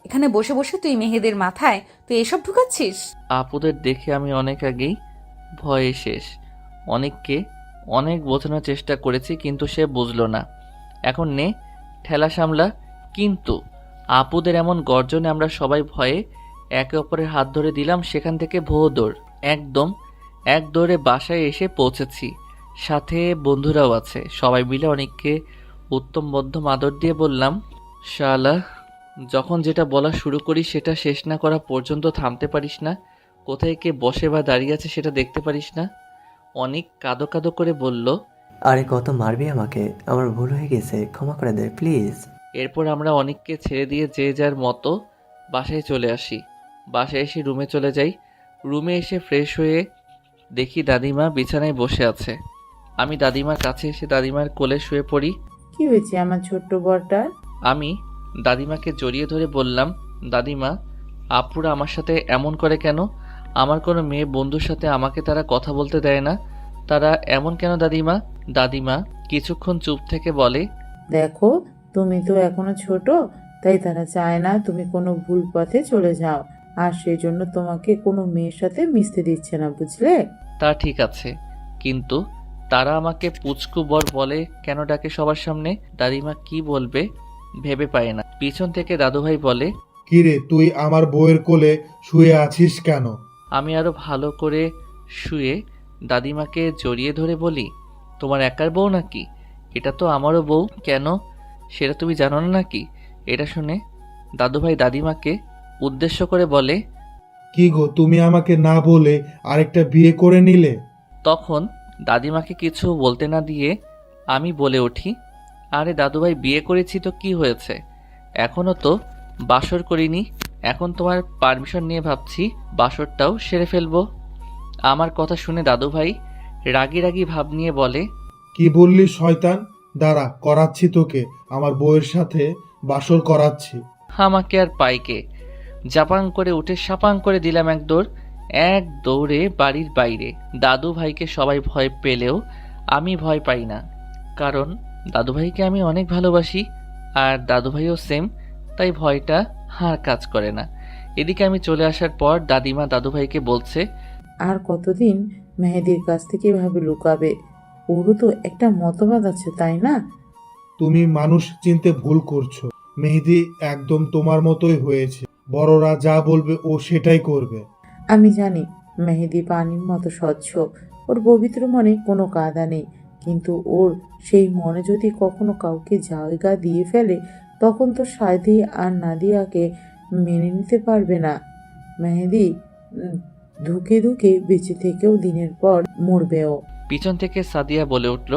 Speaker 6: এখানে বসে বসে তুই মেহেদের মাথায় তুই এসব ঢুকাচ্ছিস?
Speaker 3: আপুদের দেখে আমি অনেক আগেই ভয়ে শেষ। অনেককে অনেক বোঝানোর চেষ্টা করেছি, কিন্তু সে বুঝলো না। এখন নে ঠেলা সামলা। কিন্তু আপুদের এমন গর্জনে আমরা সবাই ভয়ে একে অপরের হাত ধরে দিলাম। সেখান থেকে ভো দৌড়, একদম এক দৌড়ে বাসায় এসে পৌঁছেছি। সাথে বন্ধুরাও আছে। সবাই মিলে অনেককে উত্তম মধ্যম আদর দিয়ে বললাম, শালা যখন যেটা বলা শুরু করি সেটা শেষ না করা পর্যন্ত থামতে পারিস না? কোথায় কে বসে বা দাঁড়িয়ে আছে সেটা দেখতে পারিস না? অনেক কাঁদো কাঁদো করে বলল,
Speaker 11: আরে কত মারবি আমাকে? আমার ভুল হয়ে গেছে, ক্ষমা করে দে প্লিজ।
Speaker 3: এরপর আমরা অনেককে ছেড়ে দিয়ে যে যার মতো বাসায় চলে আসি। বাসায় এসে রুমে চলে যাই। রুমে এসে ফ্রেশ হয়ে দেখি দাদিমা বিছানায় বসে আছে। আমি দাদিমার কাছে এসে দাদিমার কোলে শুয়ে পড়ি।
Speaker 8: কি হয়েছে আমার ছোট্ট বরটার?
Speaker 3: আমি দাদিমাকে জড়িয়ে ধরে বললাম, দাদিমা, আপুরা আমার সাথে এমন করে কেন? আমার কোনো মেয়ে বন্ধুর সাথে আমাকে তারা কথা বলতে দেয় না। তারা এমন কেন দাদিমা? দাদিমা কিছুক্ষণ চুপ থেকে বলে,
Speaker 8: দেখো, তুমি তো এখনো ছোট, তাই তারা চায় না তুমি কোনো ভুল পথে চলে যাও, আর সেই জন্য তোমাকে কোনো মেয়ের সাথে মিশতে দিচ্ছে না, বুঝলে?
Speaker 3: তা ঠিক আছে, কিন্তু তারা আমাকে পুচকু বর বলে কেন ডাকে সবার সামনে? দাদিমা কি বলবে ভেবে পায় না। পিছন থেকে দাদুভাই বলে,
Speaker 9: কিরে তুই আমার বউয়ের কোলে শুয়ে আছিস কেন?
Speaker 3: আমি আরো ভালো করে শুয়ে দাদিমাকে জড়িয়ে ধরে বলি, তোমার একার বউ নাকি? এটা তো আমারও বউ। কেন সেটা তুমি জানো না নাকি? এটা শুনে দাদুভাই দাদিমাকে উদ্দেশ্য করে বলে,
Speaker 9: কি গো, তুমি আমাকে না বলে আরেকটা বিয়ে করে নিলে?
Speaker 3: তখন দাদিমাকে কিছু বলতে না দিয়ে আমি বলে উঠি, আরে দাদুভাই, বিয়ে করেছি তো কি হয়েছে? এখনও তো বাসর করিনি। এখন তোমার পারমিশন নিয়ে ভাবছি বাসরটাও সেরে ফেলবো। আমার কথা শুনে দাদুভাই রাগি রাগি ভাব নিয়ে বলে,
Speaker 9: কি বললি শয়তান? দাঁড়া, করাচ্ছি তোকে, আমার বউয়ের সাথে বাসর করাচ্ছি।
Speaker 3: আমাকে আর পাইকে জাপাং করে উঠে সাপাং করে দিলাম এক দৌড়ে বাড়ির বাইরে। দাদু ভাইকে সবাই ভয় পেলেও আমি ভয় পাই না, কারণ দাদু ভাইকে আমি অনেক ভালোবাসি, আর দাদু ভাইও সেম, তাই ভয়টা আর কাজ করে না। এদিকে আমি চলে আসার পর দাদিমা দাদু ভাইকে বলছে,
Speaker 8: আর কতদিন মেহেদির কাছ থেকে এভাবে লুকাবে? ওরও তো একটা মতবাদ আছে, তাই না?
Speaker 9: তুমি মানুষ চিনতে ভুল করছো। মেহেদি একদম তোমার মতোই হয়েছে। বড়রা যা বলবে ও সেটাই করবে।
Speaker 8: আমি জানি মেহেদি পানির মতো স্বচ্ছ, ওর পবিত্র মনে কোনো কাদা নেই, কিন্তু ওর সেই মনে যদি কখনো কাউকে জায়গা দিয়ে ফেলে, তখন তো সাদি আর নাদিয়াকে মেনে নিতে পারবে না। মেহেদি ধুকে ধুকে বেঁচে থেকেও দিনের পর মরবেও।
Speaker 3: পিছন থেকে সাদিয়া বলে উঠল,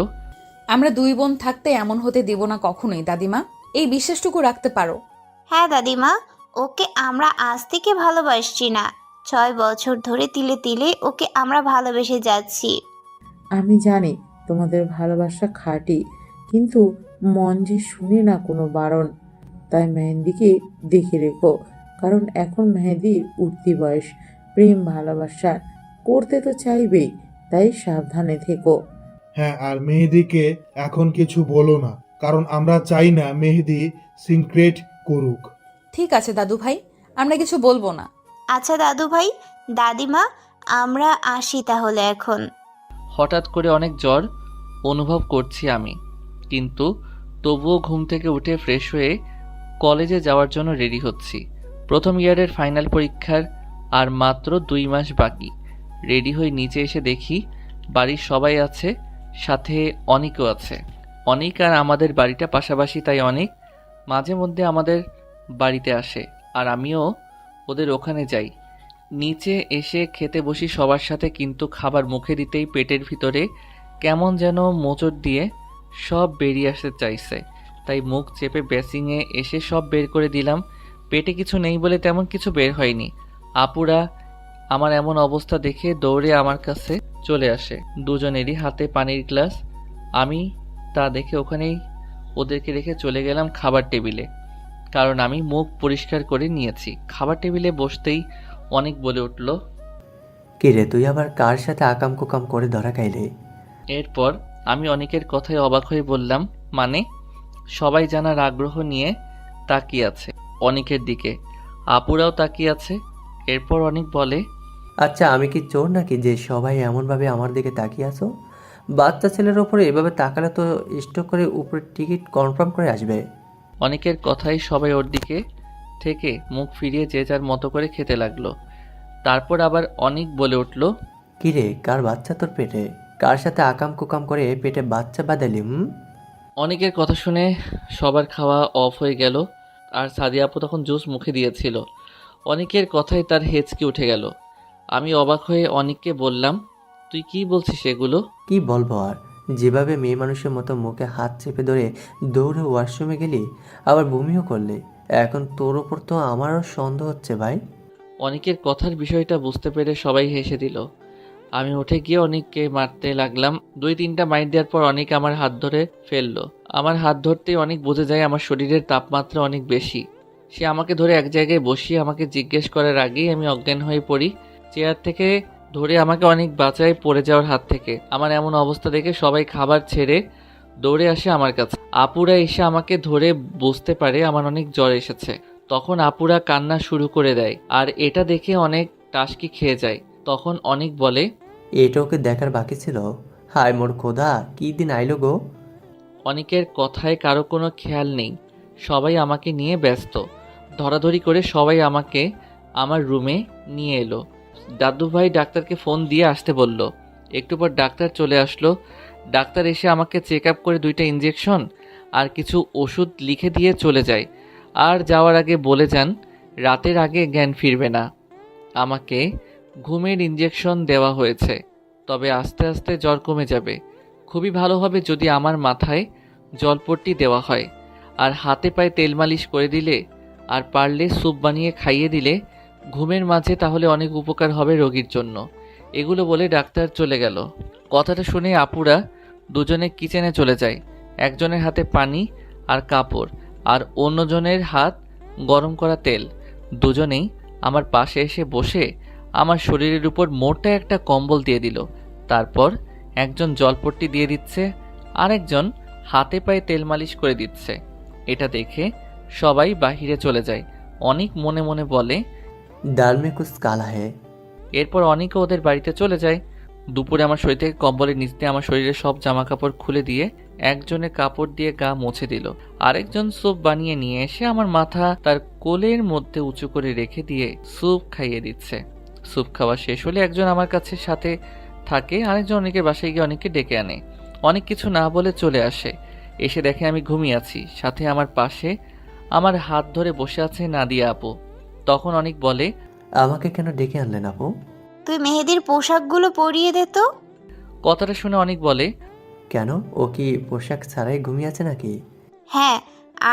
Speaker 6: আমরা দুই বোন থাকতে এমন হতে দেব না কখনোই দাদিমা, এই বিশ্বাসটুকু রাখতে পারো।
Speaker 4: হ্যাঁ দাদিমা, ওকে আমরা আজ থেকে ভালোবাসছি না, 6 বছর ধরে তিলে তিলে ওকে আমরা ভালোবেসে যাচ্ছি।
Speaker 8: আমি জানি তোমাদের ভালোবাসা খাঁটি, কিন্তু মন যে শুনে না কোনো বারণ। তাই মেহেন্দিকে দেখে রেখো, কারণ এখন মেহেদির উঠতি বয়স, প্রেম ভালোবাসা করতে তো চাইবেই, তাই সাবধানে থেকো।
Speaker 9: হ্যাঁ, আর মেহেদিকে এখন কিছু বলো না, কারণ আমরা চাই না মেহেদি সিক্রেট করুক।
Speaker 6: ঠিক আছে দাদু ভাই, আমরা কিছু বলবো না।
Speaker 4: আচ্ছা দাদু ভাই, দাদিমা, আমরা আসি তাহলে এখন।
Speaker 3: হঠাৎ করে অনেক জ্বর অনুভব করছি আমি, কিন্তু তবুও ঘুম থেকে উঠে ফ্রেশ হয়ে কলেজে যাওয়ার জন্য রেডি হচ্ছি। প্রথম ইয়ারের ফাইনাল পরীক্ষার আর মাত্র 2 মাস বাকি। রেডি হয়ে নিচে এসে দেখি বাড়ির সবাই আছে, সাথে অনিকও আছে। অনিক আর আমাদের বাড়িটা পাশাপাশি, তাই অনিক মাঝে মধ্যে আমাদের বাড়িতে আসে, আর আমিও ওদের ওখানে যাই। নিচে এসে খেতে বসি সবার সাথে, কিন্তু খাবার মুখে দিতেই পেটের ভিতরে কেমন যেন মোচড় দিয়ে সব বেরিয়ে আসতে চাইছে, তাই মুখ চেপে বেসিংয়ে এসে সব বের করে দিলাম। পেটে কিছু নেই বলে তেমন কিছু বের হয়নি। আপুরা আমার এমন অবস্থা দেখে দৌড়ে আমার কাছে চলে আসে, দুজনেরই হাতে পানির গ্লাস। আমি তা দেখে ওখানেই ওদেরকে রেখে চলে গেলাম খাবার টেবিলে, কারণ আমি মুখ পরিষ্কার করে নিয়েছি। খাবার টেবিলে বসতেই অনেক বলে উঠল,
Speaker 11: কিরে তুই আবার কার সাথে আকাম কুকাম করে ধরা খাইলে?
Speaker 3: এরপর আমি অনেকের কথায় অবাক হয়ে বললাম, মানে? সবাই জানার আগ্রহ নিয়ে তাকিয়ে আছে অনেকের দিকে, আপুরাও তাকিয়ে আছে। এরপর অনেক বলে,
Speaker 11: আচ্ছা আমি কি চোর নাকি যে সবাই এমনভাবে আমার দিকে তাকিয়ে আছো? বাচ্চা ছেলের ওপরে এভাবে তাকালে তো স্টক করে উপরে টিকিট কনফার্ম করে আসবে।
Speaker 3: অনেকের কথাই সবাই ওর দিকে থেকে মুখ ফিরিয়ে যে যার মতো করে খেতে লাগলো। তারপর আবার অনেক বলে উঠল,
Speaker 11: কিরে কার বাচ্চা তোর পেটে? কার সাথে আকাম কুকাম করে পেটে বাচ্চা বাঁধালি?
Speaker 3: অনেকের কথা শুনে সবার খাওয়া অফ হয়ে গেল, আর সাদিয়া আপু তখন জুস মুখে দিয়েছিল। অনেকের কথায় তার হেঁচকি উঠে গেল। আমি অবাক হয়ে অনেককে বললাম, তুই কি বলছিস এগুলো?
Speaker 11: কি বলবো আর, যেভাবে মেয়ে মানুষের মতো মুখে হাত চেপে ধরে দৌড়ে ওয়াশরুমে গেলি, আবার বমিও করলে। এখন তোর ওপর তো আমারও সন্দেহ হচ্ছে ভাই।
Speaker 3: অনেকের কথার বিষয়টা বুঝতে পেরে সবাই হেসে দিল। আমি উঠে গিয়ে অনেককে মারতে লাগলাম। 2-3টা মাইর দেওয়ার পর অনেক আমার হাত ধরে ফেললো। আমার হাত ধরতেই অনেক বুঝে যায় আমার শরীরের তাপমাত্রা অনেক বেশি। সে আমাকে ধরে এক জায়গায় বসিয়ে আমাকে জিজ্ঞেস করার আগেই আমি অজ্ঞান হয়ে পড়ি। চেয়ার থেকে ধরে আমাকে অনেক বাঁচায় পড়ে যাওয়ার হাত থেকে। আমার এমন অবস্থা দেখে সবাই খাবার ছেড়ে দৌড়ে আসে আমার কাছে। আপুরা এসে আমাকে ধরে বুঝতে পারে আমার অনেক জ্বর এসেছে। তখন আপুরা কান্না শুরু করে দেয়, আর এটা দেখে অনেক টাসকি খেয়ে যায়। তখন অনেক বলে,
Speaker 11: এটা ওকে দেখার বাকি ছিল। হায় মোর খোদা, কি দিন আইলো গো।
Speaker 3: অনেকের কথায় কারো কোনো খেয়াল নেই, সবাই আমাকে নিয়ে ব্যস্ত। ধরাধরি করে সবাই আমাকে আমার রুমে নিয়ে এলো। দাদুভাই ডাক্তারকে ফোন দিয়ে আসতে বলল। একটু পর ডাক্তার চলে আসলো। ডাক্তার এসে আমাকে চেক আপ করে 2টা ইঞ্জেকশন আর কিছু ওষুধ লিখে দিয়ে চলে যায়। আর যাওয়ার আগে বলে যান রাতের আগে জ্ঞান ফিরবে না। আমাকে ঘুমের ইঞ্জেকশন দেওয়া হয়েছে, তবে আস্তে আস্তে জ্বর কমে যাবে। খুবই ভালো হবে যদি আমার মাথায় জলপট্টি দেওয়া হয়, আর হাতে পায়ে তেল মালিশ করে দিলে, আর পারলে স্যুপ বানিয়ে খাইয়ে দিলে ঘুমের মাঝে, তাহলে অনেক উপকার হবে রোগীর জন্য। এগুলো বলে ডাক্তার চলে গেল। কথাটা শুনে আপুরা দুজনে কিচেনে চলে যায়। একজনের হাতে পানি আর কাপড়, আর অন্যজনের হাত গরম করা তেল। দুজনেই আমার পাশে এসে বসে আমার শরীরের উপর মোটা একটা কম্বল দিয়ে দিল। তারপর একজন জলপট্টি দিয়ে দিচ্ছে, আরেকজন হাতে পায়ে তেল মালিশ করে দিচ্ছে। এটা দেখে সবাই বাহিরে চলে যায়। অনেক মনে মনে বলে,
Speaker 11: ডাল মে কুছ কালা হে।
Speaker 3: এরপর অনেকে ওদের বাড়িতে চলে যায়। দুপুরে আমার শরীর থেকে কম্বলের নিচ দিয়ে আমার শরীরের সব জামা কাপড় খুলে দিয়ে একজনে কাপড় দিয়ে গা মুছে দিল, আরেকজন স্যুপ বানিয়ে নিয়ে এসে আমার মাথা তার কোলের মধ্যে উঁচু করে রেখে দিয়ে স্যুপ খাইয়ে দিচ্ছে। স্যুপ খাওয়া শেষ হলে একজন আমার কাছে সাথে থাকে, আরেকজন অনেকের বাসায় গিয়ে অনেককে ডেকে আনে। অনেক কিছু না বলে চলে আসে। এসে দেখে আমি ঘুমিয়ে আছি, সাথে আমার পাশে আমার হাত ধরে বসে আছে নাদিয়া আপু। তখন অনেক বলে,
Speaker 11: আমাকে কেন ডেকে আনলেন আপু?
Speaker 4: তুই মেহেদির পোশাকগুলো পরিয়ে দে তো।
Speaker 3: কথাটা শুনে অনেক বলে,
Speaker 11: কেন, ও কি পোশাক ছাড়াই ঘুমিয়ে আছে নাকি?
Speaker 4: হ্যাঁ,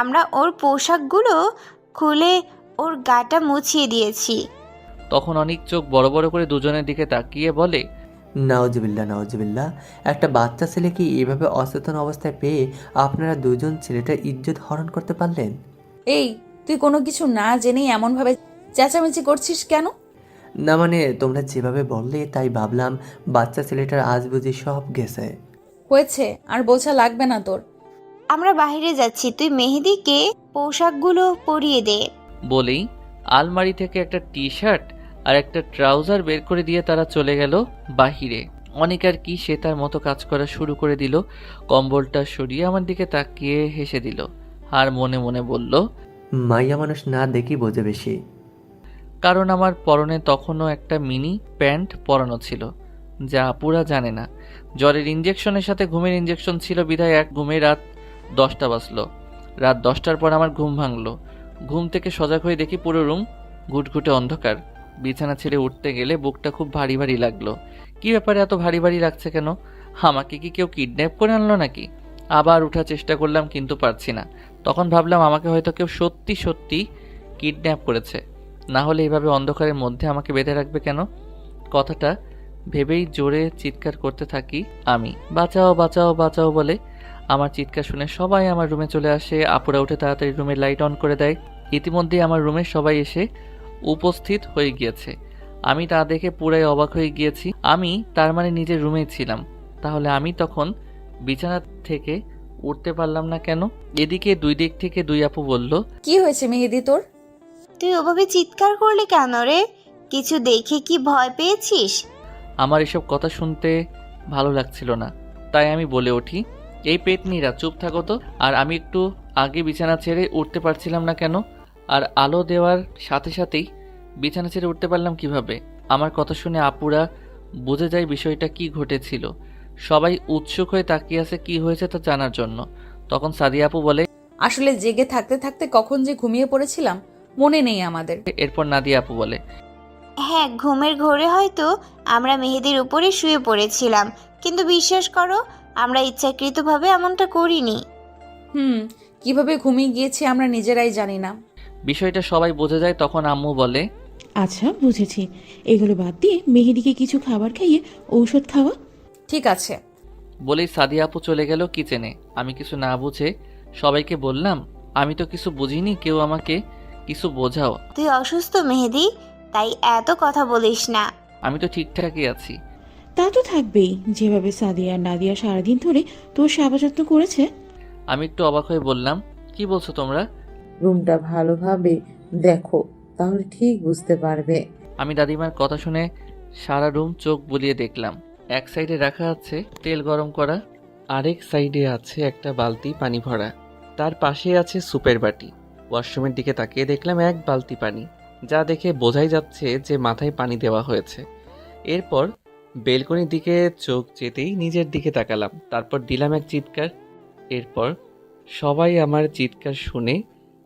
Speaker 4: আমরা ওর পোশাকগুলো খুলে ওর গাটা মুছিয়ে দিয়েছি।
Speaker 3: তখন অনেক চোখ বড় বড় করে দুজনের দিকে তাকিয়ে বলে,
Speaker 11: নাউজুবিল্লাহ নাউজুবিল্লাহ, একটা বাচ্চা ছেলেকে এভাবে অচেতন অবস্থায় পেয়ে আপনারা দুজন ছেলেটার ইজ্জত হরণ করতে পারলেন?
Speaker 6: এই, তুই কোনো কিছু না জেনেই এমনভাবে চেঁচামেচি করছিস কেন?
Speaker 11: না মানে, তোমরা যেভাবে বললে তাই ভাবলাম বাচ্চা ছেলেটার আজ বুঝি সব গেছে।
Speaker 6: হয়েছে, আর বোঝা লাগবে না তোর।
Speaker 4: আমরা বাইরে যাচ্ছি, তুই মেহেদিকে পোশাকগুলো পরিয়ে দে।
Speaker 3: বলেই আলমারি থেকে একটা টি শার্ট আর একটা ট্রাউজার বের করে দিয়ে তারা চলে গেল বাহিরে। অনেক আর কি, সে তার মতো কাজ করা শুরু করে দিল। কম্বলটা সরিয়ে আমার দিকে তাকিয়ে হেসে দিল, আর মনে মনে বলল,
Speaker 11: মাইয়া মানুষ না দেখি বোঝে বেশি।
Speaker 3: কারণ আমার পরনে তখনও একটা মিনি প্যান্ট পরানো ছিল, যা আপুরা জানে না। জ্বরের ইঞ্জেকশনের সাথে ঘুমের ইঞ্জেকশন ছিল বিধায় এক ঘুমে রাত 10টা বাজলো। রাত 10টার পর আমার ঘুম ভাঙলো। ঘুম থেকে সজাগ হয়ে দেখি পুরো রুম ঘুটঘুটে অন্ধকার। বিছানা ছেড়ে উঠতে গেলে বুকটা খুব ভারী ভারী লাগলো। কি ব্যাপারে এত ভারী ভারী লাগছে কেন? আমাকে কি কেউ কিডন্যাপ করে আনলো নাকি? আবার উঠার চেষ্টা করলাম, কিন্তু পারছি না। তখন ভাবলাম আমাকে হয়তো কেউ সত্যি সত্যি কিডন্যাপ করেছে, না হলে এভাবে অন্ধকারের মধ্যে আমাকে বেঁধে রাখবে কেন? কথাটা ভেবেই জোরে চিৎকার করতে থাকি আমি, বাঁচাও বাঁচাও বাঁচাও বলে। আমার চিৎকার শুনে সবাই আমার রুমে চলে আসে। আপুরা উঠে তাড়াতাড়ি রুমের লাইট অন করে দেয়। ইতিমধ্যে আমার রুমে সবাই এসে উপস্থিত হয়ে গিয়েছে। আমি তা দেখে পুরাই অবাক হয়ে গিয়েছি। আমি তার মানে নিজের রুমেই ছিলাম, তাহলে আমি তখন বিছানা থেকে উঠতে পারলাম না কেন? এদিকে দুই দিক থেকে দুই আপু বলল,
Speaker 6: কি হয়েছে মেহেদি তোর?
Speaker 4: তুই ওভাবে চিৎকার করলি কেন রে? কিছু দেখে কি ভয় পেয়েছিস?
Speaker 3: আমার এসব কথা শুনতে ভালো লাগছিল না, তাই আমি বলে উঠি, এই পেতনিরা চুপ থাকো তো। আর আমি একটু আগে বিছানা ছেড়ে উঠতে পারছিলাম না কেন? আর আলো দেওয়ার সাথে সাথেই বিছানা ছেড়ে উঠতে পারলাম কিভাবে? আমার কথা শুনে আপুরা বুঝে যায় বিষয়টা কি ঘটেছিল। সবাই উৎসুক হয়ে তাকিয়ে আছে কি হয়েছে তা জানার জন্য। তখন সাদিয়া আপু বলে,
Speaker 6: আসলে জেগে থাকতে থাকতে কখন যে ঘুমিয়ে পড়েছিলাম মনে নেই আমাদের।
Speaker 3: এরপর নাদিয়া আপু বলে,
Speaker 4: হ্যাঁ, ঘুমের ঘোরে হয়তো আমরা মেহেদির উপরে শুয়ে পড়েছিলাম, কিন্তু বিশ্বাস করো আমরা ইচ্ছাকৃতভাবে এমনটা করিনি।
Speaker 6: কিভাবে ঘুমিয়ে গিয়েছি আমরা নিজেরাই জানি না।
Speaker 3: বিষয়টা সবাই বোঝা যায় তখন আম্মু বলে,
Speaker 10: আচ্ছা বুঝেছি, এগুলো বাদ দিয়ে মেহেদিকে কিছু খাবার খাইয়ে ঔষধ খাওয়া।
Speaker 6: ঠিক আছে।
Speaker 3: বলেই সাদিয়া আপু চলে গেল কিচেনে। আমি কিছু না বুঝে সবাইকে বললাম, আমি তো কিছু বুঝিনি, কেউ আমাকে কিছু বোঝাও।
Speaker 4: তুই অসুস্থ মেহেদি, তাই এত কথা বলিস না।
Speaker 3: আমি তো ঠিকঠাকই আছি।
Speaker 10: তা তো থাকবেই, যেভাবে সাদিয়া আর নাদিয়া সারাদিন ধরে তোর সেবা যত্ন করেছে।
Speaker 3: আমি একটু অবাক হয়ে বললাম, কি বলছো তোমরা?
Speaker 8: রুমটা ভালোভাবে দেখো, তাহলে ঠিক বুঝতে পারবে।
Speaker 3: আমি দাদিমার কথা শুনে সারা রুম চোখ বুলিয়ে দেখলাম। এক সাইডে রাখা আছে তেল গরম করা, আরেক সাইডে আছে একটা বালতি পানি ভরা, তার পাশে আছে সুপের বাটি। ওয়াশরুমের দিকে তাকিয়ে দেখলাম এক বালতি পানি, যা দেখে বোঝাই যাচ্ছে যে মাথায় পানি দেওয়া হয়েছে। এরপর বেলকনির দিকে চোখ যেতেই নিজের দিকে তাকালাম, তারপর দিলাম এক চিৎকার। এরপর সবাই আমার চিৎকার শুনে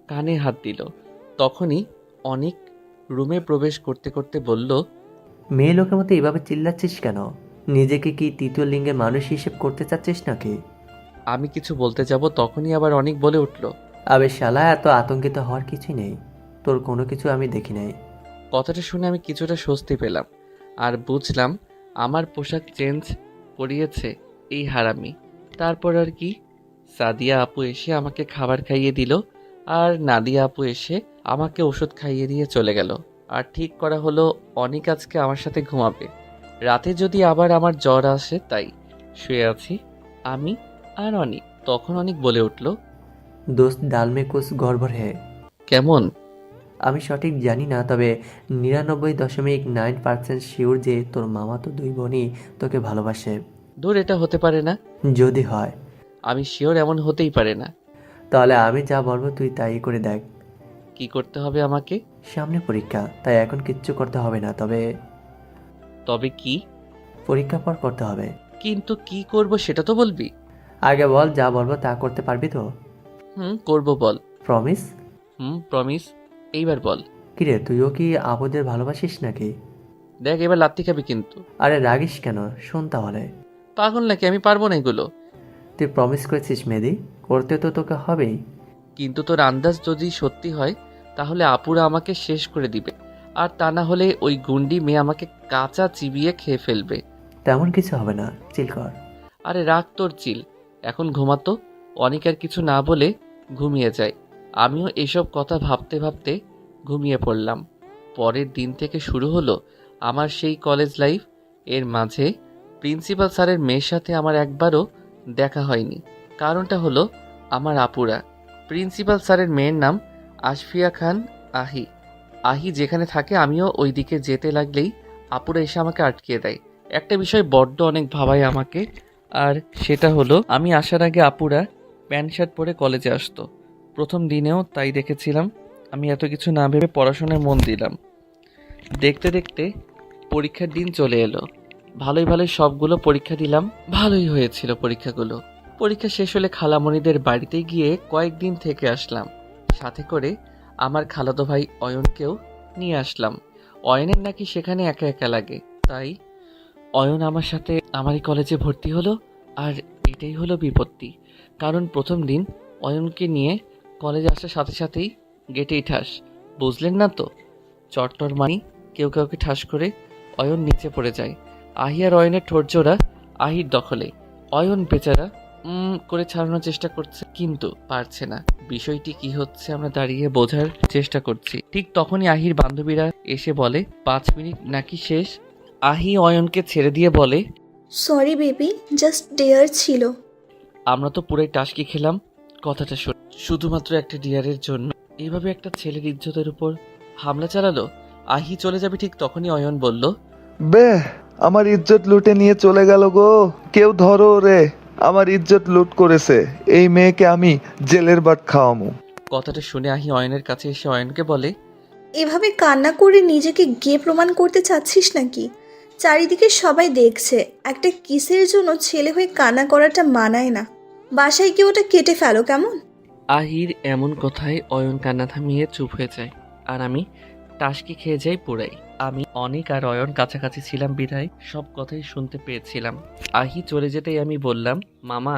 Speaker 3: কানে হাত দিল। তখনই অনেক রুমে প্রবেশ করতে করতে বলল,
Speaker 11: মেয়ে লোকের মতো এভাবে চিল্লাচ্ছিস কেন? নিজেকে কি তৃতীয় লিঙ্গের মানুষ হিসেব করতে চাচ্ছিস নাকি?
Speaker 3: আমি কিছু বলতে যাব তখনই আবার অনেক বলে উঠল,
Speaker 11: আবে শালা, এত আতঙ্কিত হওয়ার কিছুই নেই, তোর কোনো কিছু আমি দেখি নাই।
Speaker 3: কথাটা শুনে আমি কিছুটা স্বস্তি পেলাম আর বুঝলাম আমার পোশাক চেঞ্জ করিয়েছে এই হারামি। তারপর আর কি, সাদিয়া আপু এসে আমাকে খাবার খাইয়ে দিল আর নাদিয়া আপু এসে আমাকে ওষুধ খাইয়ে দিয়ে চলে গেল। আর ঠিক করা হলো অনিক আজকে আমার সাথে ঘুমাবে, রাতে যদি আবার আমার জ্বর আসে। তাই শুয়ে আছি আমি আর অনিক। তখন অনিক বলে উঠল,
Speaker 11: দোস্ত ডাল মে কুছ গড়বড় হে।
Speaker 3: কেমন?
Speaker 11: আমি সঠিক জানি না, তবে 99.9% শিওর যে তোর মামা তো দুই বোনই তোকে ভালোবাসে।
Speaker 3: দূর, এটা হতে পারে না।
Speaker 11: যদি হয়?
Speaker 3: আমি শিওর এমন হতেই পারে না।
Speaker 11: তাহলে আমি যা বলবো তুই তাই করে দেখ।
Speaker 3: কি করতে হবে আমাকে?
Speaker 11: সামনে পরীক্ষা, তাই এখন কিচ্ছু করতে হবে না, তবে
Speaker 3: তবে কি?
Speaker 11: পরীক্ষা পর করতে হবে।
Speaker 3: কিন্তু কি করব সেটা তো বলবি।
Speaker 11: আগে বল, যা বলবো তা করতে পারবি তো?
Speaker 3: করব, বল।
Speaker 11: প্রমিস?
Speaker 3: প্রমিস। এইবার বল।
Speaker 11: কিরে, তুইও কি আপুদের ভালোবাসিস নাকি?
Speaker 3: দেখ, এবার লাত্তি খাবি কিন্তু।
Speaker 11: আরে রাগিস কেন, শোন তাহলে।
Speaker 3: পাগল নাকি? আমি পারবো না এগুলো।
Speaker 11: তুই প্রমিস করেছিস মেহেদি, করতে তো তোকে হবেই।
Speaker 3: কিন্তু তোর আন্দাজ যদি সত্যি হয় তাহলে আপুরা আমাকে শেষ করে দিবে, আর তা না হলে ওই গুন্ডি মেয়ে আমাকে কাঁচা চিবিয়ে খেয়ে ফেলবে।
Speaker 11: তেমন কিছু হবে না, চিল কর।
Speaker 3: আরে রাখ তোর চিল, এখন ঘুমাতো। অনেক আর কিছু না বলে ঘুমিয়ে যায়। আমিও এসব কথা ভাবতে ভাবতে ঘুমিয়ে পড়লাম। পরের দিন থেকে শুরু হলো আমার সেই কলেজ লাইফ। এর মাঝে প্রিন্সিপাল স্যারের মেয়ের সাথে আমার একবারও দেখা হয়নি। কারণটা হলো আমার আপুরা। প্রিন্সিপাল স্যারের মেয়ের নাম আশফিয়া খান আহি। আহি যেখানে থাকে আমিও ওই দিকে যেতে লাগলেই আপুরা এসে আমাকে আটকিয়ে দেয়। একটা বিষয় বড্ড অনেক ভাবায় আমাকে, আর সেটা হলো আমি আসার আগে আপুরা প্যান্ট শার্ট পরে কলেজে আসতো। প্রথম দিনেও তাই দেখেছিলাম। আমি এত কিছু না ভেবে পড়াশোনায় মন দিলাম। দেখতে দেখতে পরীক্ষার দিন চলে এলো। ভালোই সবগুলো পরীক্ষা দিলাম। ভালোই হয়েছিল পরীক্ষাগুলো। পরীক্ষা শেষ হলে খালামণিদের বাড়িতে গিয়ে কয়েকদিন থেকে আসলাম। সাথে করে আমার খালাতো ভাই অয়নকেও নিয়ে আসলাম। অয়নের নাকি সেখানে একা একা লাগে, তাই অয়ন আমার সাথে আমারই কলেজে ভর্তি হলো। আর এটাই হলো বিপত্তি, কারণ প্রথম দিন অয়নকে নিয়ে কলেজে আসার সাথে সাথেই গেটেই ঠাস। বুঝলেন না তো? চট্টর মানি কেউ কাউকে ঠাস করে অয়ন নিচে পড়ে যায়। আহি আর অয়নের ঠোঁট জোড়া আহির দখলে। অয়ন বেচারা করে ছাড়ানোর চেষ্টা করছে, কিন্তু পারছে না। বিষয়টি কি হচ্ছে আমরা দাঁড়িয়ে বোঝার চেষ্টা করছি। ঠিক তখনই আহির বান্ধবীরা এসে বলে 5 মিনিট নাকি শেষ। আহি অয়নকে ছেড়ে দিয়ে বলে,
Speaker 12: সরি বেবি, জাস্ট ডেয়ার ছিল।
Speaker 3: আমরা তো পুরাই টাসকি খেলাম কথাটা শুধুমাত্র একটা ডিয়ারের জন্য। এইভাবে একটা ছেলের ইজ্জতের উপর হামলা চালালো। আহি চলে যাবে ঠিক তখনই অয়ন বলল,
Speaker 13: বে, আমার ইজ্জত লুটে নিয়ে চলে গেল গো, কেউ ধরো রে, আমার ইজ্জত লুট করেছে, এই মেয়েকে আমি জেলের বাট খাওয়ামু।
Speaker 3: কথাটা শুনে আহি অয়নের কাছে এসে অয়নকে বলে,
Speaker 12: এভাবে কান্না করে নিজেকে গে প্রমাণ করতে চাচ্ছিস নাকি? চারিদিকে সবাই দেখছে, একটা কিসের জন্য ছেলে হয়ে কান্না করাটা মানায় না। বাসায় কি ওটা কেটে ফেলো কেমন?
Speaker 3: আহির এমন কথায় অয়ন কান্না থামিয়ে চুপ হয়ে যায়, আর আমি টাসকি খেয়ে যাই পুরাই। আমি অনেক আর অয়ন কাছাকাছি ছিলাম বিধায় সব কথাই শুনতে পেয়েছিলাম। আহি চলে যেতেই আমি বললাম, মামা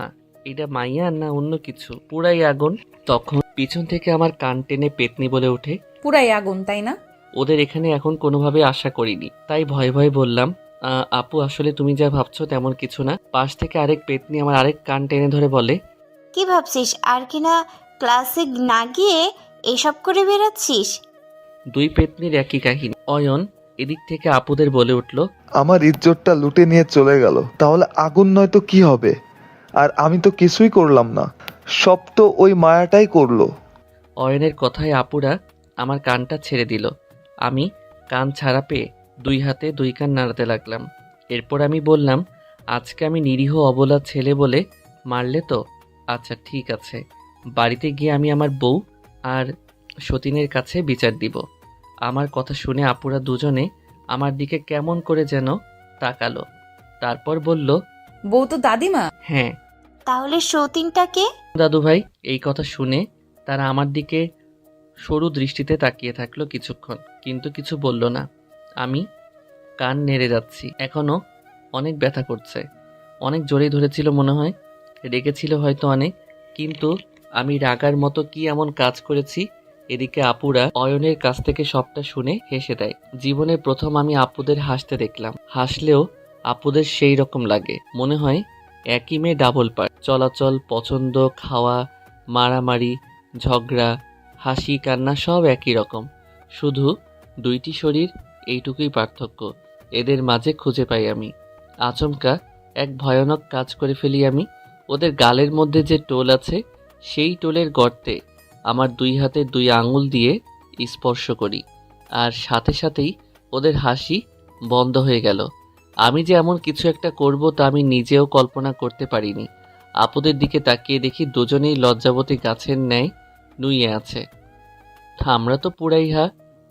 Speaker 3: এটা মাইয়া না অন্য কিছু, পুরাই আগুন। তখন পিছন থেকে আমার কান টেনে পেতনি বলে ওঠে,
Speaker 6: পুরাই আগুন তাই না?
Speaker 3: ওদের এখানে এখন কোনোভাবে আশা করিনি, তাই ভয়ে ভয়ে বললাম, আপু আসলে তুমি যা ভাবছো তেমন কিছু না। পাশ থেকে আরেক পেতনি আমার আরেক কান টেনে ধরে বলে,
Speaker 4: কি ভাবছিস আর কিনা ক্লাসে না গিয়ে এসব করে বেড়াচ্ছিস?
Speaker 3: দুই পেতনির একই কাহিনী। অয়ন এদিক থেকে আপুদের বলে উঠল,
Speaker 13: আমার ইজ্জতটা লুটে নিয়ে চলে গেল, তাহলে আগুন নয় তো কি হবে? আর আমি তো কিছুই করলাম না, সব তো ওই মায়াটাই করলো।
Speaker 3: অয়নের কথায় আপুরা আমার কানটা ছেড়ে দিল। আমি কান ছাড়া পেয়ে দুই হাতে দুই কান নাড়াতে লাগলাম। এরপর আমি বললাম, আজকে আমি নিরীহ অবলা ছেলে বলে মারলে তো? আচ্ছা ঠিক আছে, বাড়িতে গিয়ে আমি আমার বউ আর সতীনের কাছে বিচার দিব। আমার কথা শুনে আপুরা দুজনে আমার দিকে কেমন করে যেন তাকালো। তারপর বলল,
Speaker 6: বউ তো দাদিমা।
Speaker 3: হ্যাঁ।
Speaker 4: তাহলে সতীনটাকে?
Speaker 3: দাদু ভাই এই কথা শুনে তারা আমার দিকে সরু দৃষ্টিতে তাকিয়ে থাকলো কিছুক্ষণ, কিন্তু কিছু বলল না। আমি কান নেড়ে যাচ্ছি, এখনো অনেক ব্যথা করছে। অনেক জোরেই ধরেছিল মনে হয়, রেগেছিল হয়তো অনেক, কিন্তু আমি রাগার মতো কি এমন কাজ করেছি? এদিকে আপুরা অয়নের কাছ থেকে সবটা শুনে হেসে দেয়। জীবনে প্রথম আমি আপুদের হাসতে দেখলাম। হাসলেও আপুদের সেই রকম লাগে, মনে হয় একই মেয়ে ডাবল পার্ট। চলাচল, পছন্দ, খাওয়া, মারামারি, ঝগড়া, হাসি, কান্না সব একই রকম, শুধু দুইটি শরীর, এইটুকুই পার্থক্য। এদের মাঝে খুঁজে পাই আমি। আচমকা এক ভয়ানক কাজ করে ফেলি আমি। ওদের গালের মধ্যে যে টোল আছে সেই টোলের গর্তে আমার দুই হাতের দুই আঙুল দিয়ে স্পর্শ করি, আর সাথে সাথেই ওদের হাসি বন্ধ হয়ে গেল। আমি যে এমন কিছু একটা করব তা আমি নিজেও কল্পনা করতে পারিনি। আপুদের দিকে তাকিয়ে দেখি দুজনেই লজ্জাবতী গাছের ন্যায় নুয়ে আছে। আমরা তো পুরাই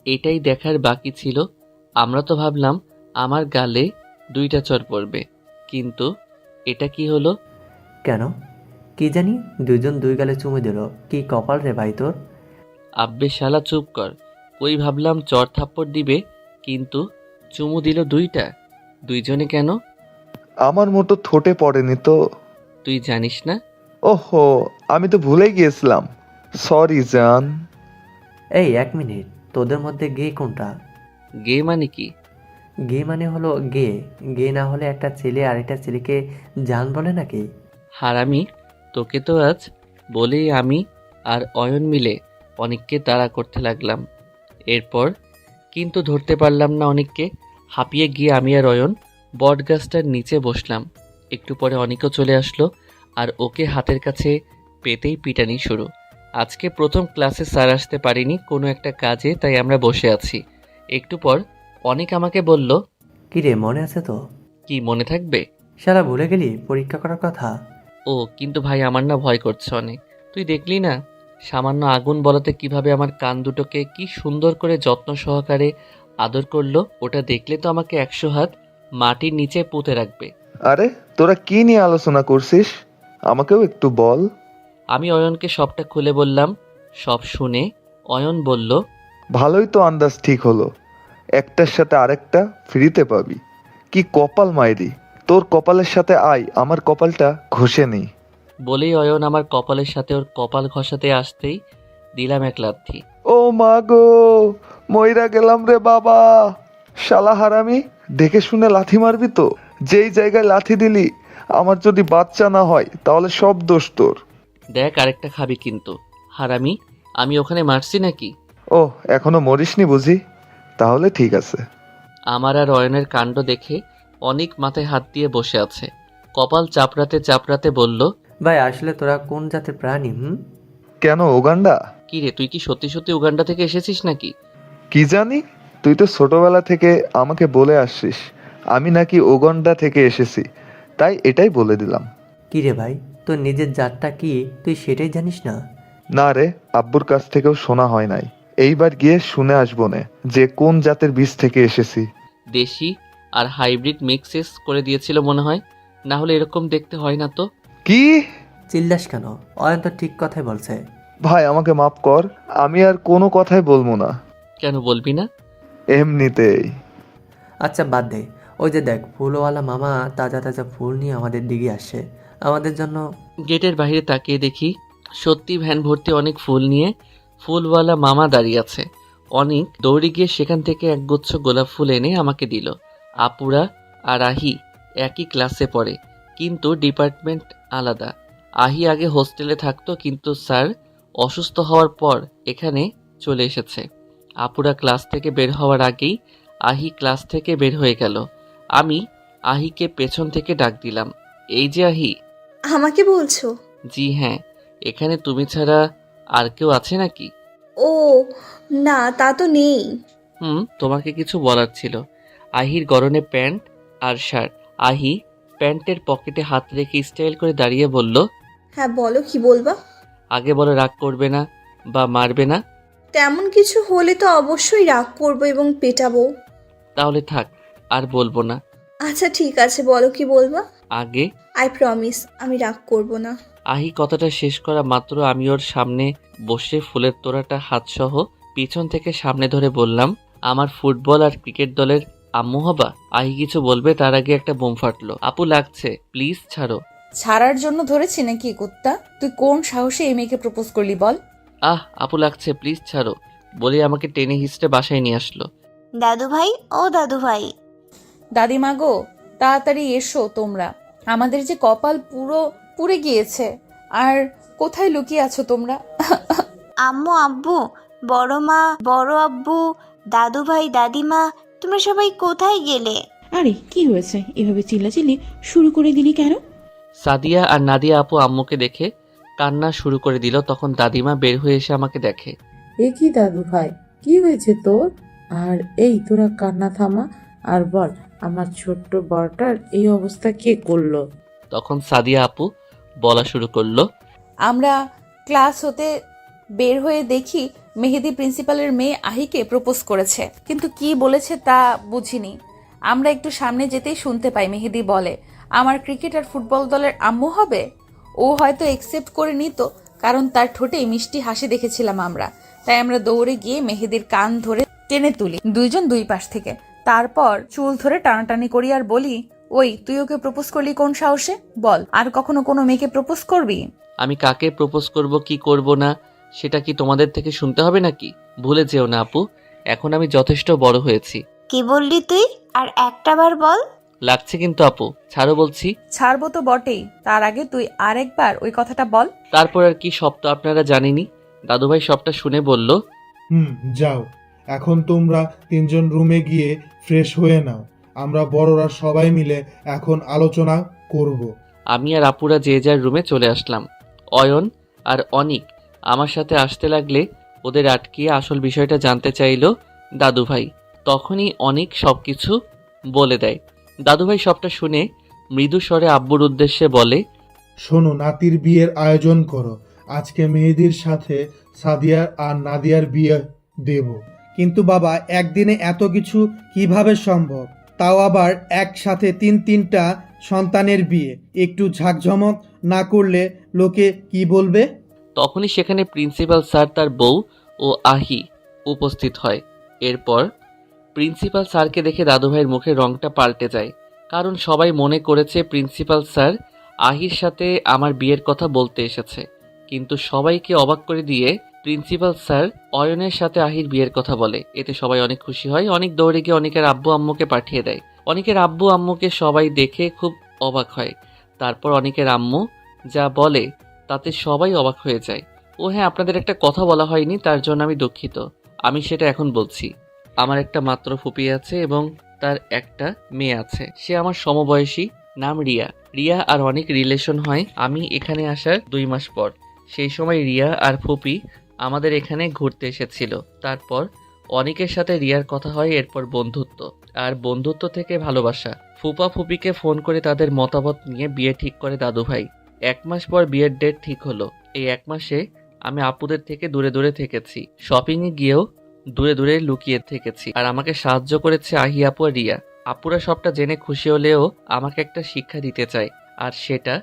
Speaker 3: এটাই দেখার বাকি ছিল। আমরা তো ভাবলাম আমার গালে দুইটা চর পড়বে, কিন্তু এটা কি হলো?
Speaker 11: কেন কি জানি দুজন দুই গালে চুমু দিল, কি কপাল রে ভাই তোর।
Speaker 3: আব্বে শালা চুপ কর। ওই ভাবলাম চর থাপ্পড় দিবে, কিন্তু চুমু দিল দুইটা। দুইজনে কেন?
Speaker 13: আমার মতো ঠোঁটে পড়েনি তো।
Speaker 3: তুই জানিস না?
Speaker 13: ওহো, আমি তো ভুলে গিয়েছিলাম, সরি জান।
Speaker 11: এই এক মিনিট, তোদের মধ্যে গে কোনটা?
Speaker 3: গে মানে কি?
Speaker 11: গে মানে হলো গে। গে না হলে একটা ছেলে আরেকটা ছেলেকে জান বলে নাকি?
Speaker 3: হারামি, তোকে তো আজ বলেই আমি আর অয়ন মিলে অনিককে তাড়া করতে লাগলাম। এরপর কিন্তু ধরতে পারলাম না অনিককে। হাঁপিয়ে গিয়ে আমি আর অয়ন বটগাছটার নিচে বসলাম। একটু পরে অনিকও চলে আসলো, আর ওকে হাতের কাছে পেতেই পিটানি শুরু। আজকে প্রথম ক্লাসে স্যার আসতে পারিনি কোনো একটা কাজে, তাই আমরা বসে আছি। একটু পর অনিক আমাকে বলল,
Speaker 11: কিরে মনে আছে তো?
Speaker 3: কি মনে থাকবে?
Speaker 11: সারা ভুলে গেলি পরীক্ষা করার কথা?
Speaker 3: ও কিন্তু ভাই আমার না ভয় করছে অনেক। তুই দেখলি না সামান্য আগুন বলাতে কিভাবে আমার কান দুটোকে কি সুন্দর করে যত্ন সহকারে আদর করলো। ওটা দেখলে তো আমাকে 100 হাত মাটির নিচে পুঁতে রাখবে।
Speaker 13: আরে তোরা কি নিয়ে আলোচনা করছিস, আমাকেও একটু বল।
Speaker 3: আমি অয়নকে সবটা খুলে বললাম। সব শুনে অয়ন বলল,
Speaker 13: ভালোই তো আন্দাজ ঠিক হলো, একটার সাথে আরেকটা ফ্রিতে পাবি। কি কপাল মাইরি, তোর কপালের সাথে আয়, আমার কপালটা ঘষে নেই।
Speaker 3: বলেই অয়ন আমার কপালের সাথে ওর কপাল ঘষাতে আসতেই দিলাম এক লাথি।
Speaker 13: ও মা গো, মইরা গেলাম রে বাবা। শালা হারামি, দেখে শুনে লাথি মারবি তো। যেই জায়গায় লাথি দিলি আমার যদি বাচ্চা না হয় তাহলে সব দোষ তোর।
Speaker 3: দেখ আরেকটা খাবি কিন্তু। হারামি, আমি ওখানে মারছি নাকি?
Speaker 13: ও এখনো মরিসনি বুঝি, তাহলে ঠিক আছে।
Speaker 3: আমার আর অয়নের কাণ্ড দেখে অনেক মাথায় হাত দিয়ে বসে আছে। কপাল চাপড়াতে চাপড়াতে বলল,
Speaker 11: ভাই আসলে তোরা কোন জাতের প্রাণী?
Speaker 13: কেন উগান্ডা?
Speaker 3: কি রে, তুই কি সত্যি সত্যি উগান্ডা থেকে এসেছিস নাকি?
Speaker 13: কি জানি, তুই তো ছোটবেলা থেকে আমাকে বলে আসছিস আমি নাকি উগান্ডা থেকে এসেছি, তাই এটাই বলে দিলাম।
Speaker 11: কি রে ভাই, তোর নিজের জাতটা কি তুই সেটাই জানিস না?
Speaker 13: না রে, আব্বুর কাছ থেকেও শোনা হয় নাই, এইবার গিয়ে শুনে আসবো নে যে কোন জাতের বীজ থেকে এসেছি।
Speaker 3: দেশি আর হাইব্রিড মিক্সেস করে দিয়েছিল মনে হয়, না হলে এরকম দেখতে হয় না তো।
Speaker 13: কি
Speaker 11: চিল্লাস কেন? অয়ন তো ঠিক কথাই বলছে।
Speaker 13: ভাই আমাকে মাফ কর, আমি আর কোনো কথাই বলবো না।
Speaker 3: কেন বলবি না?
Speaker 13: এমনিতেই।
Speaker 11: আচ্ছা বাদ দে, ওই যে দেখ ফুলওয়ালা মামা তাজা তাজা ফুল নিয়ে আমাদের দিকে আসে, আমাদের জন্য।
Speaker 3: গেটের বাইরে তাকিয়ে দেখি সত্যি ভ্যান ভর্তি অনেক ফুল নিয়ে ফুলওয়ালা মামা দাঁড়িয়ে আছে। অনেক দৌড়ে গিয়ে সেখান থেকে একগুচ্ছ গোলাপ ফুল এনে আমাকে দিল। আপুরা আর আহি একই ক্লাসে পড়ে, কিন্তু ডিপার্টমেন্ট আলাদা। আহি আগে হোস্টেলে থাকতো, কিন্তু স্যার অসুস্থ হওয়ার পর এখানে চলে এসেছে। আপুরা ক্লাস থেকে বের হওয়ার আগেই আহি ক্লাস থেকে বের হয়ে গেল। আমি আহিকে পেছন থেকে ডাক দিলাম, এই যে আহি।
Speaker 12: আমাকে বলছো?
Speaker 3: জি হ্যাঁ, এখানে তুমি ছাড়া আর কেউ আছে নাকি?
Speaker 12: ও না, তা তো নেই।
Speaker 3: তোমাকে কিছু বলার ছিল। আহির গরনে প্যান্ট আর শার্ট। আহি প্যান্টের পকেটে হাত রেখে স্টাইল করে দাঁড়িয়ে বলল,
Speaker 12: হ্যাঁ বলো, কি বলবা?
Speaker 3: আগে বলো রাগ করবে না বা মারবে না।
Speaker 12: তেমন কিছু হলে তো অবশ্যই রাগ করবো এবং পেটাবো।
Speaker 3: তাহলে থাক, আর বলবো না।
Speaker 12: আচ্ছা ঠিক আছে, বলো কি বলবা।
Speaker 3: আগে
Speaker 12: আই প্রমিস আমি রাগ করবো না।
Speaker 3: আহি কথাটা শেষ করা মাত্র আমি ওর সামনে বসে ফুলের তোড়াটা হাতসহ পিছন থেকে সামনে ধরে বললাম, আমার ফুটবল আর ক্রিকেট দলের আম্মু হবা। আহি কিছু বলবে তার আগে একটা বোম ফাটলো। আপু লাগছে, প্লিজ ছাড়ো।
Speaker 6: ছাড়ার জন্য ধরেছি নাকি কুত্তা? তুই কোন সাহসে এই মেয়েকে প্রপোজ করলি বল?
Speaker 3: আপু লাগছে, প্লিজ ছাড়ো বলে আমাকে টেনে হিস্টে বাসায় নিয়ে আসলো।
Speaker 4: দাদু ভাই, ও দাদু ভাই।
Speaker 6: দাদিমা গো, তাড়াতাড়ি এসো তোমরা। আমাদের যে কপাল পুরো পুড়ে গিয়েছে। আর কোথায় লুকিয়ে আছো তোমরা?
Speaker 4: আম্মু, আব্বু, বড় মা, বড় আব্বু, দাদু ভাই, দাদিমা, তোমরা সবাই কোথায় গেলে?
Speaker 10: আরে কি হয়েছে, এভাবে চিল্লাচিল্লি শুরু করে দিলি কেন?
Speaker 3: সাদিয়া আর নাদিয়া আপু আম্মুকে দেখে কান্না শুরু করে দিল। তখন দাদিমা বের হয়ে এসে আমাকে দেখে।
Speaker 8: এ কি দাদু ভাই, কি হয়েছে তোর? আর এই তোরা কান্না থামা আর বল, আমার ছোট্ট বড়টার এই অবস্থা কে করলো?
Speaker 3: তখন সাদিয়া আপু বলা শুরু করলো,
Speaker 6: আমরা ক্লাস হতে বের হয়ে দেখি মেহেদি প্রিন্সিপালের মেয়ে আহিকে প্রপোজ করেছে, কিন্তু কি বলেছে তা বুঝিনি। আমরা একটু সামনে যেতেই শুনতে পাই মেহেদি বলে, আমার ক্রিকেট আর ফুটবল দলের আম্মু হবে। ও হয়তো একসেপ্ট করে নিত, কারণ তার ঠোঁটে মিষ্টি হাসি দেখেছিলাম আমরা। তাই আমরা দৌড়ে গিয়ে মেহেদির কান ধরে টেনে তুলি, দুইজন দুই পাশ থেকে। তারপর চুল ধরে টানাটানি করি আর বলি, ওই তুই ওকে প্রপোজ করলি কোন সাহসে? বল, আর কখনো কোনো মেয়েকে প্রপোজ করবি?
Speaker 3: আমি কাকে প্রপোজ করব কি করব না সেটা কি তোমাদের থেকে শুনতে হবে নাকি? ভুলে যেও না আপু, এখন আমি যথেষ্ট বড় হয়েছি।
Speaker 4: কি বললি তুই? আর একটা বার বল।
Speaker 3: লাগছে কিন্তু আপু, ছাড়ো বলছি।
Speaker 6: ছাড়বো তো বটেই, তার আগে তুই আরেকবার ওই কথাটা বল।
Speaker 3: তারপর আর কি, সব তো আপনারা জানেনই। দাদুভাই সবটা শুনে বলল,
Speaker 9: যাও, এখন তোমরা তিনজন রুমে গিয়ে ফ্রেশ হয়ে নাও। আমরা বড়রা সবাই মিলে এখন আলোচনা করব।
Speaker 3: আমি আর আপুরা যে যার রুমে চলে আসলাম। অয়ন আর অনিক আমার সাথে আসতে লাগলে ওদের আটকিয়ে আসল বিষয়টা জানতে চাইল দাদুভাই। তখনই অনিক সবকিছু বলে দেয়। দাদুভাই সবটা শুনে মৃদু স্বরে আব্বুর উদ্দেশ্যে বলে,
Speaker 9: শোনো, নাতির বিয়ের আয়োজন করো। আজকে মেহেদির সাথে সাদিয়া আর নাদিয়ার বিয়ে দেব।
Speaker 5: কিন্তু বাবা, একদিনে এত কিছু কিভাবে সম্ভব? তাও আবার একসাথে তিনটা সন্তানের বিয়ে। একটু ঝাঁকঝমক না করলে লোকে কি বলবে?
Speaker 3: তখনই সেখানে প্রিন্সিপাল স্যার, তার বউ ও আহি উপস্থিত হয়। এরপর প্রিন্সিপাল স্যারকে দেখে দাদুভাইয়ের মুখের রংটা পাল্টে যায়, কারণ সবাই মনে করেছে প্রিন্সিপাল স্যার আহির সাথে আমার বিয়ের কথা বলতে এসেছে। কিন্তু সবাইকে অবাক করে দিয়ে প্রিন্সিপাল স্যার অয়নের সাথে আহির বিয়ের কথা বলে। এতে সবাই অনেক খুশি হয়। অনেক দৌড়ে গিয়ে অনেকের আব্বু আম্মুকে পাঠিয়ে দেয়। অনেকের আব্বু আম্মুকে সবাই দেখে খুব অবাক হয়। তারপর অনেকের আম্মু যা বলে তাতে সবাই অবাক হয়ে যায়। ও হ্যাঁ, আপনাদের একটা কথা বলা হয়নি, তার জন্য আমি দুঃখিত। আমি সেটা এখন বলছি। আমার একটা মাত্র ফুপি আছে এবং তার একটা মেয়ে আছে। সে আমার সমবয়সী, নাম রিয়া। রিয়া আর অনেক রিলেশন হয় আমি এখানে আসার 2 মাস পর। সেই সময় রিয়া আর ফুপি আমাদের এখানে ঘুরতে এসেছিল। তারপর অনেকের সাথে রিয়ার কথা হয়, এরপর বন্ধুত্ব, আর বন্ধুত্ব থেকে ভালোবাসা। ফুপা ফুপিকে ফোন করে তাদের মতামত নিয়ে বিয়ে ঠিক করে দাদুভাই। 1 মাস পর বিয়ের ডেট ঠিক হলো। এই 1 মাসে আমি আপুদের থেকে দূরে দূরে থেকেছি, শপিংয়ে গিয়েও দূরে দূরে লুকিয়ে থেকেছি। আর আমাকে সাহায্য করেছে আহি আপু আর রিয়া। আপুরা সবটা জেনে খুশি হলেও আমাকে একটা শিক্ষা দিতে চায়, আর সেটা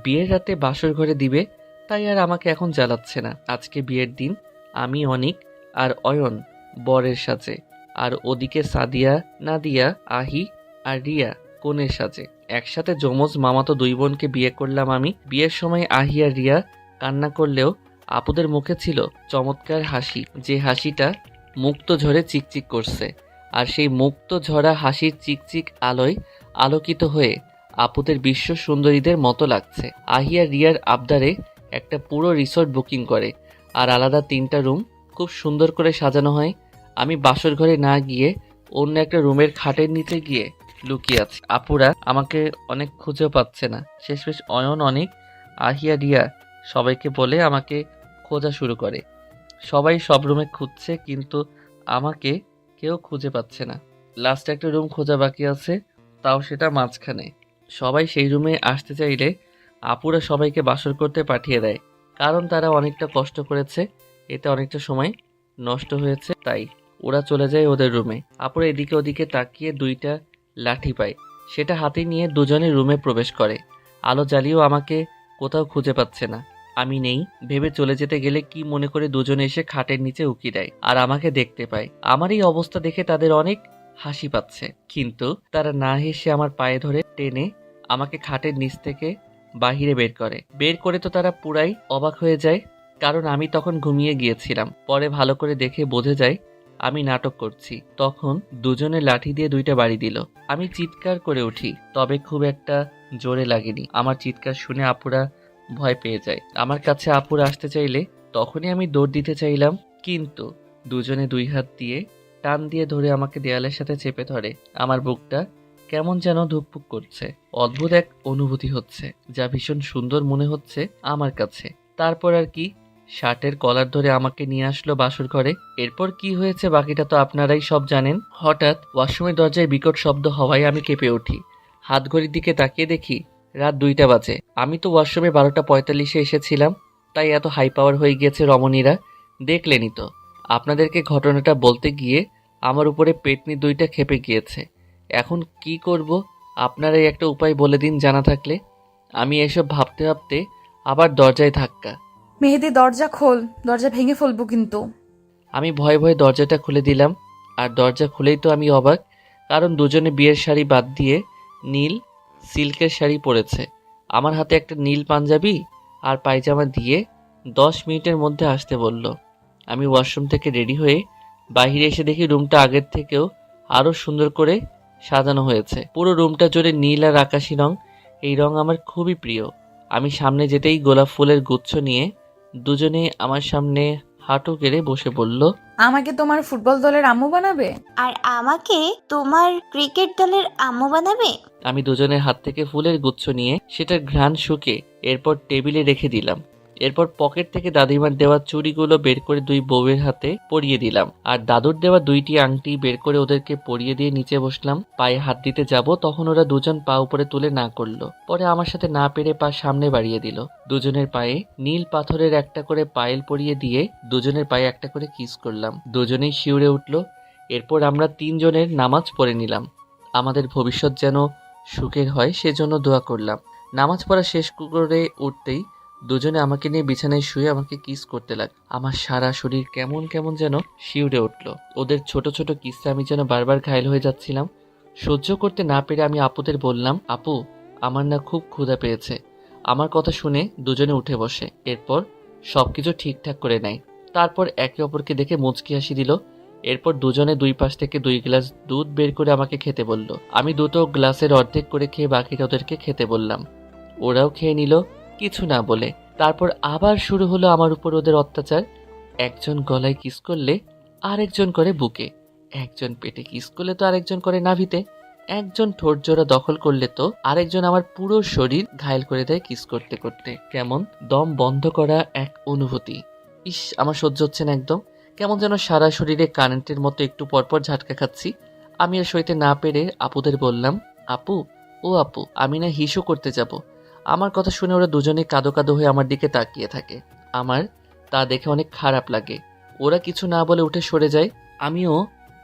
Speaker 3: বিয়ের রাতে বাসর ঘরে দিবে। তাই আর আমাকে এখন জ্বালাচ্ছে না। আজকে বিয়ের দিন আমি, অনিক আর অয়ন বরের সাজে, আর ওদিকে সাদিয়া, নাদিয়া, আহি আর রিয়া কনের সাজে। একসাথে যমজ মামাতো দুই বোনকে বিয়ে করলাম আমি। বিয়ের সময় আহি আর রিয়া কান্না করলেও আপুদের মুখে ছিল চমৎকার হাসি, যে হাসিটা মুক্ত ঝরে চিকচিক করছে। আর সেই মুক্ত ঝরা হাসির চিকচিক আলোয় আলোকিত হয়ে আপুদের বিশ্ব সুন্দরীদের মতো লাগছে। আহি আর রিয়ার আবদারে একটা পুরো রিসোর্ট বুকিং করে, আর আলাদা 3টা রুম খুব সুন্দর করে সাজানো হয়। আমি বাসর ঘরে না গিয়ে অন্য একটা রুমের খাটের নিচে গিয়ে লুকিয়ে আছি। আপুরা আমাকে অনেক খুঁজেও পাচ্ছে না। শেষমেশ অয়ন, অনেক, আহিয়া, রিয়া সবাইকে বলে আমাকে খোঁজা শুরু করে। সবাই সব রুমে খুঁজছে, কিন্তু আমাকে কেউ খুঁজে পাচ্ছে না। লাস্ট একটা রুম খোঁজা বাকি আছে, তাও সেটা মাঝখানে। সবাই সেই রুমে আসতে চাইলে আপুরা সবাইকে বাসর করতে পাঠিয়ে দেয়, কারণ তারা অনেকটা কষ্ট করেছে, এতে অনেকটা সময় নষ্ট হয়েছে, তাই ওরা চলে যায় ওদের রুমে। আপুরা এদিকে ওদিকে তাকিয়ে 2টা লাঠি পায়, সেটা হাতে নিয়ে দুজনে রুমে প্রবেশ করে। আলো জ্বালিয়েও আমাকে কোথাও খুঁজে পাচ্ছে না। আমি নেই ভেবে চলে যেতে গেলে কি মনে করে দুজনে এসে খাটের নিচে উকি দেয়, আর আমাকে দেখতে পায়। আমার এই অবস্থা দেখে তাদের অনেক হাসি পাচ্ছে, কিন্তু তারা না হেসে আমার পায়ে ধরে টেনে আমাকে খাটের নিচ থেকে বাহিরে বের করে তো তারা পুরাই অবাক হয়ে যায়, কারণ আমি তখন ঘুমিয়ে গিয়েছিলাম। পরে ভালো করে দেখে বোঝা যায় আমি নাটক করছি। তখন দুজনে লাঠি দিয়ে 2টা বাড়ি দিল। আমি চিৎকার করে উঠি, তবে খুব একটা জোরে লাগেনি। আমার চিৎকার শুনে আপুরা ভয় পেয়ে যায়। আমার কাছে আপুরা আসতে চাইলে তখনই আমি দৌড় দিতে চাইলাম, কিন্তু দুজনে 2 হাত দিয়ে টান দিয়ে ধরে আমাকে দেয়ালের সাথে চেপে ধরে। আমার বুকটা কেমন যেন ধুকপুক করছে। অদ্ভুত এক অনুভূতি হচ্ছে, যা ভীষণ সুন্দর মনে হচ্ছে আমার কাছে। তারপর আর কি, শার্টের কলার ধরে আমাকে নিয়ে আসলো বাসর ঘরে। এরপর কি হয়েছে বাকিটা তো আপনারাই সব জানেন। হঠাৎ ওয়াশরুমের দরজায় বিকট শব্দ হওয়ায় আমি কেঁপে উঠি। হাত ঘড়ির দিকে তাকিয়ে দেখি রাত 2টা বাজে। আমি তো ওয়াশরুমে 12:45-এ এসেছিলাম, তাই এত হাই পাওয়ার হয়ে গিয়েছে রমণীরা। দেখলেনই তো, আপনাদেরকে ঘটনাটা বলতে গিয়ে আমার উপরে পেটনি 2টা খেপে গিয়েছে। এখন কি করব আপনারাই একটা উপায় বলে দিন জানা থাকলে। আমি এসব ভাবতে ভাবতে আবার দরজায় ধাক্কা।
Speaker 6: মেহেদি দরজা খোল, দরজা ভেঙে ফেলবো কিন্তু।
Speaker 3: আমি ভয়ে ভয়ে দরজাটা খুলে দিলাম, আর দরজা খুলেই তো আমি অবাক, কারণ দুজনে বিয়ের শাড়ি বাদ দিয়ে নীল সিল্কের শাড়ি পরেছে। আমার হাতে একটা নীল পাঞ্জাবি আর পায়জামা দিয়ে 10 মিনিটের মধ্যে আসতে বলল। আমি ওয়াশরুম থেকে রেডি হয়ে বাইরে এসে দেখি রুমটা আগের থেকেও আরও সুন্দর করে সাজানো হয়েছে। পুরো রুমটা জুড়ে নীল আর আকাশি রং। এই রং আমার খুবই প্রিয়। আমি সামনে যেতেই গোলাপ ফুলের গুচ্ছ নিয়ে দুজনে আমার সামনে হাঁটু গেড়ে বসে বলল,
Speaker 6: আমাকে তোমার ফুটবল দলের আম্মু বানাবে?
Speaker 4: আর আমাকে তোমার ক্রিকেট দলের আম্মু বানাবে?
Speaker 3: আমি দুজনের হাত থেকে ফুলের গুচ্ছ নিয়ে সেটার ঘ্রাণ শুকে এরপর টেবিলে রেখে দিলাম। এরপর পকেট থেকে দাদিমার দেওয়া চুড়িগুলো বের করে 2 বউয়ের হাতে পরিয়ে দিলাম, আর দাদুর দেওয়া 2টি আংটি বের করে ওদেরকে পরিয়ে দিয়ে নিচে বসলাম। পায়ে হাত দিতে যাব, তখন ওরা দুজন পা উপরে তুলে না করলো। পরে আমার সাথে না পেরে পা সামনে বাড়িয়ে দিল। দুজনের পায়ে নীল পাথরের একটা করে পায়েল পরিয়ে দিয়ে দুজনের পায়ে একটা করে কিস করলাম। দুজনেই শিউরে উঠল। এরপর আমরা 3 জনের নামাজ পড়ে নিলাম। আমাদের ভবিষ্যৎ যেন সুখের হয় সেজন্য দোয়া করলাম। নামাজ পড়া শেষ করে উঠতেই দুজনে আমাকে নিয়ে বিছানায় শুয়ে আমাকে কিস করতে লাগ। আমার সারা শরীর কেমন কেমন যেন শিউরে উঠল। ওদের ছোট ছোট কিসে আমি যেন বারবার ঘায়েল হয়ে যাচ্ছিলাম। সহ্য করতে না পেরে আমি আপুদের বললাম, আপু, আমার না খুব ক্ষুধা পেয়েছে। আমার কথা শুনে দুজনে উঠে বসে। এরপর সবকিছু ঠিকঠাক করে নেয়। তারপর একে অপরকে দেখে মুচকি হাসি দিল। এরপর দুজনে 2 পাশ থেকে 2 গ্লাস দুধ বের করে আমাকে খেতে বলল। আমি দুটো গ্লাসের অর্ধেক করে খেয়ে বাকিটা ওদেরকে খেতে বললাম। ওরাও খেয়ে নিল কিছু না বলে। তারপর আবার শুরু হলো আমার উপর ওদের অত্যাচার। একজন গলায় কিস করলে আরেকজন করে বুকে, একজন পেটে কিস করলে তো আরেকজন করে নাভিতে, একজন ঠোঁট জোড়া দখল করলে তো আরেকজন আমার পুরো শরীর ঘায়েল করে দেয় কিস করতে করতে। কেমন দম বন্ধ করা এক অনুভূতি। ইস, আমার সহ্য হচ্ছে না একদম। কেমন যেন সারা শরীরে কারেন্টের মতো একটু পরপর ঝাটকা খাচ্ছি। আমি আর সইতে না পেরে আপুদের বললাম, আপু, ও আপু, আমি না হিসু করতে যাব। আমার কথা শুনে ওরা দুজনেই কাঁদো কাঁদো হয়ে আমার দিকে তাকিয়ে থাকে। আমার তা দেখে অনেক খারাপ লাগে। ওরা কিছু না বলে উঠে সরে যায়। আমিও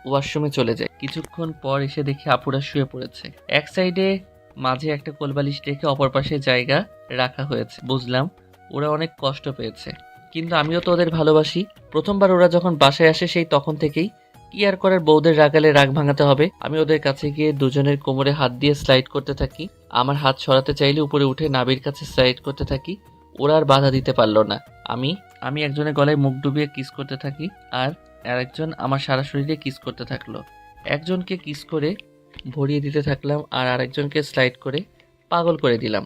Speaker 3: ওয়াশরুমে চলে যাই। কিছুক্ষণ পর এসে দেখি আপুরা শুয়ে পড়েছে। এক সাইডে মাঝে একটা কোলবালিশ রেখে অপর পাশে জায়গা রাখা হয়েছে। বুঝলাম ওরা অনেক কষ্ট পেয়েছে। কিন্তু আমিও তো ওদের ভালোবাসি। প্রথমবার ওরা যখন বাসায় আসে সেই তখন থেকেই কি আর করার, বউদের রাগালে রাগ ভাঙাতে হবে। আমি ওদের কাছে গিয়ে দুজনের কোমরে হাত দিয়ে স্লাইড করতে থাকি। আমার হাত সরাতে চাইলে উপরে উঠে নাবির কাছে স্লাইড করতে থাকি। ওরা আর বাধা দিতে পারলো না। আমি একজনের গলায় মুখ ডুবিয়ে কিস করতে থাকি, আর আরেকজন আমার সারা শরীরে কিস করতে থাকলো। একজনকে কিস করে ভরিয়ে দিতে থাকলাম, আর আরেকজনকে স্লাইড করে পাগল করে দিলাম।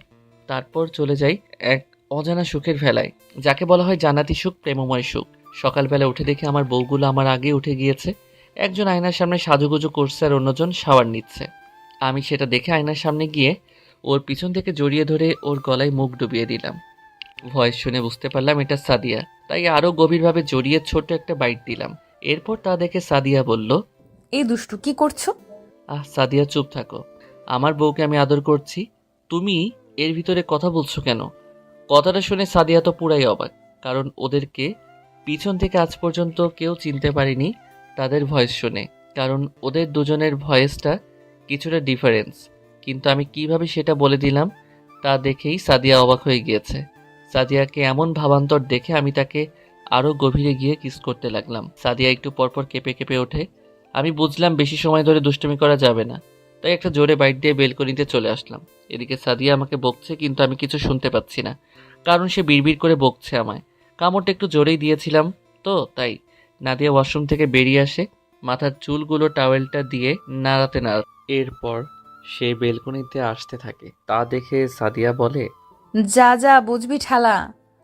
Speaker 3: তারপর চলে যাই এক অজানা সুখের ভেলায়, যাকে বলা হয় জান্নাতি সুখ, প্রেমময় সুখ। সকালবেলা উঠে দেখে আমার বউগুলো আমার আগে উঠে গিয়েছে। একজন আয়নার সামনে সাজুগুজু করছে আর অন্যজন শাওয়ার নিচ্ছে। আমি সেটা দেখে আয়নার সামনে গিয়ে ওর পিছন থেকে জড়িয়ে ধরে ওর গলায় মুখ ডুবিয়ে দিলাম। ভয়েস শুনে বুঝতে পারলাম এটা সাদিয়া, তাই আরও গভীরভাবে জড়িয়ে ছোট্ট একটা বাইট দিলাম। এরপর তা দেখে সাদিয়া বলল,
Speaker 6: এই দুষ্টু কি করছো?
Speaker 3: সাদিয়া চুপ থাকো, আমার বউকে আমি আদর করছি, তুমি এর ভিতরে কথা বলছো কেন? কথাটা শুনে সাদিয়া তো পুরাই অবাক, কারণ ওদেরকে পিছন থেকে আজ পর্যন্ত কেউ চিনতে পারেনি তাদের ভয়েস শুনে, কারণ ওদের দুজনের ভয়েসটা কিছুটা ডিফারেন্স। কিন্তু আমি কিভাবে সেটা বলে দিলাম তা দেখেই সাদিয়া অবাক হয়ে গিয়েছে। সাদিয়াকে এমন ভাবান্তর দেখে আমি তাকে আরও গভীরে গিয়ে কিস করতে লাগলাম। সাদিয়া একটু পরপর কেঁপে কেঁপে ওঠে। আমি বুঝলাম বেশি সময় ধরে দুষ্টুমি করা যাবে না, তাই একটা জোরে বাইট দিয়ে বেলকনিতে চলে আসলাম। এদিকে সাদিয়া আমাকে বকছে, কিন্তু আমি কিছু শুনতে পাচ্ছি না, কারণ সে বিড়বিড় করে বকছে আমায়। কামড়টা একটু জোরেই দিয়েছিলাম তো তাই। নাদিয়া ওয়াশরুম থেকে বেরিয়ে আসে, মাথার চুলগুলো টাওয়েলটা দিয়ে নাড়াতে নাড়াতে। এরপর সে বেলকনিতে আসতে থাকে, তা দেখে সাদিয়া বলে,
Speaker 6: যা যা বুঝবি ঠালা,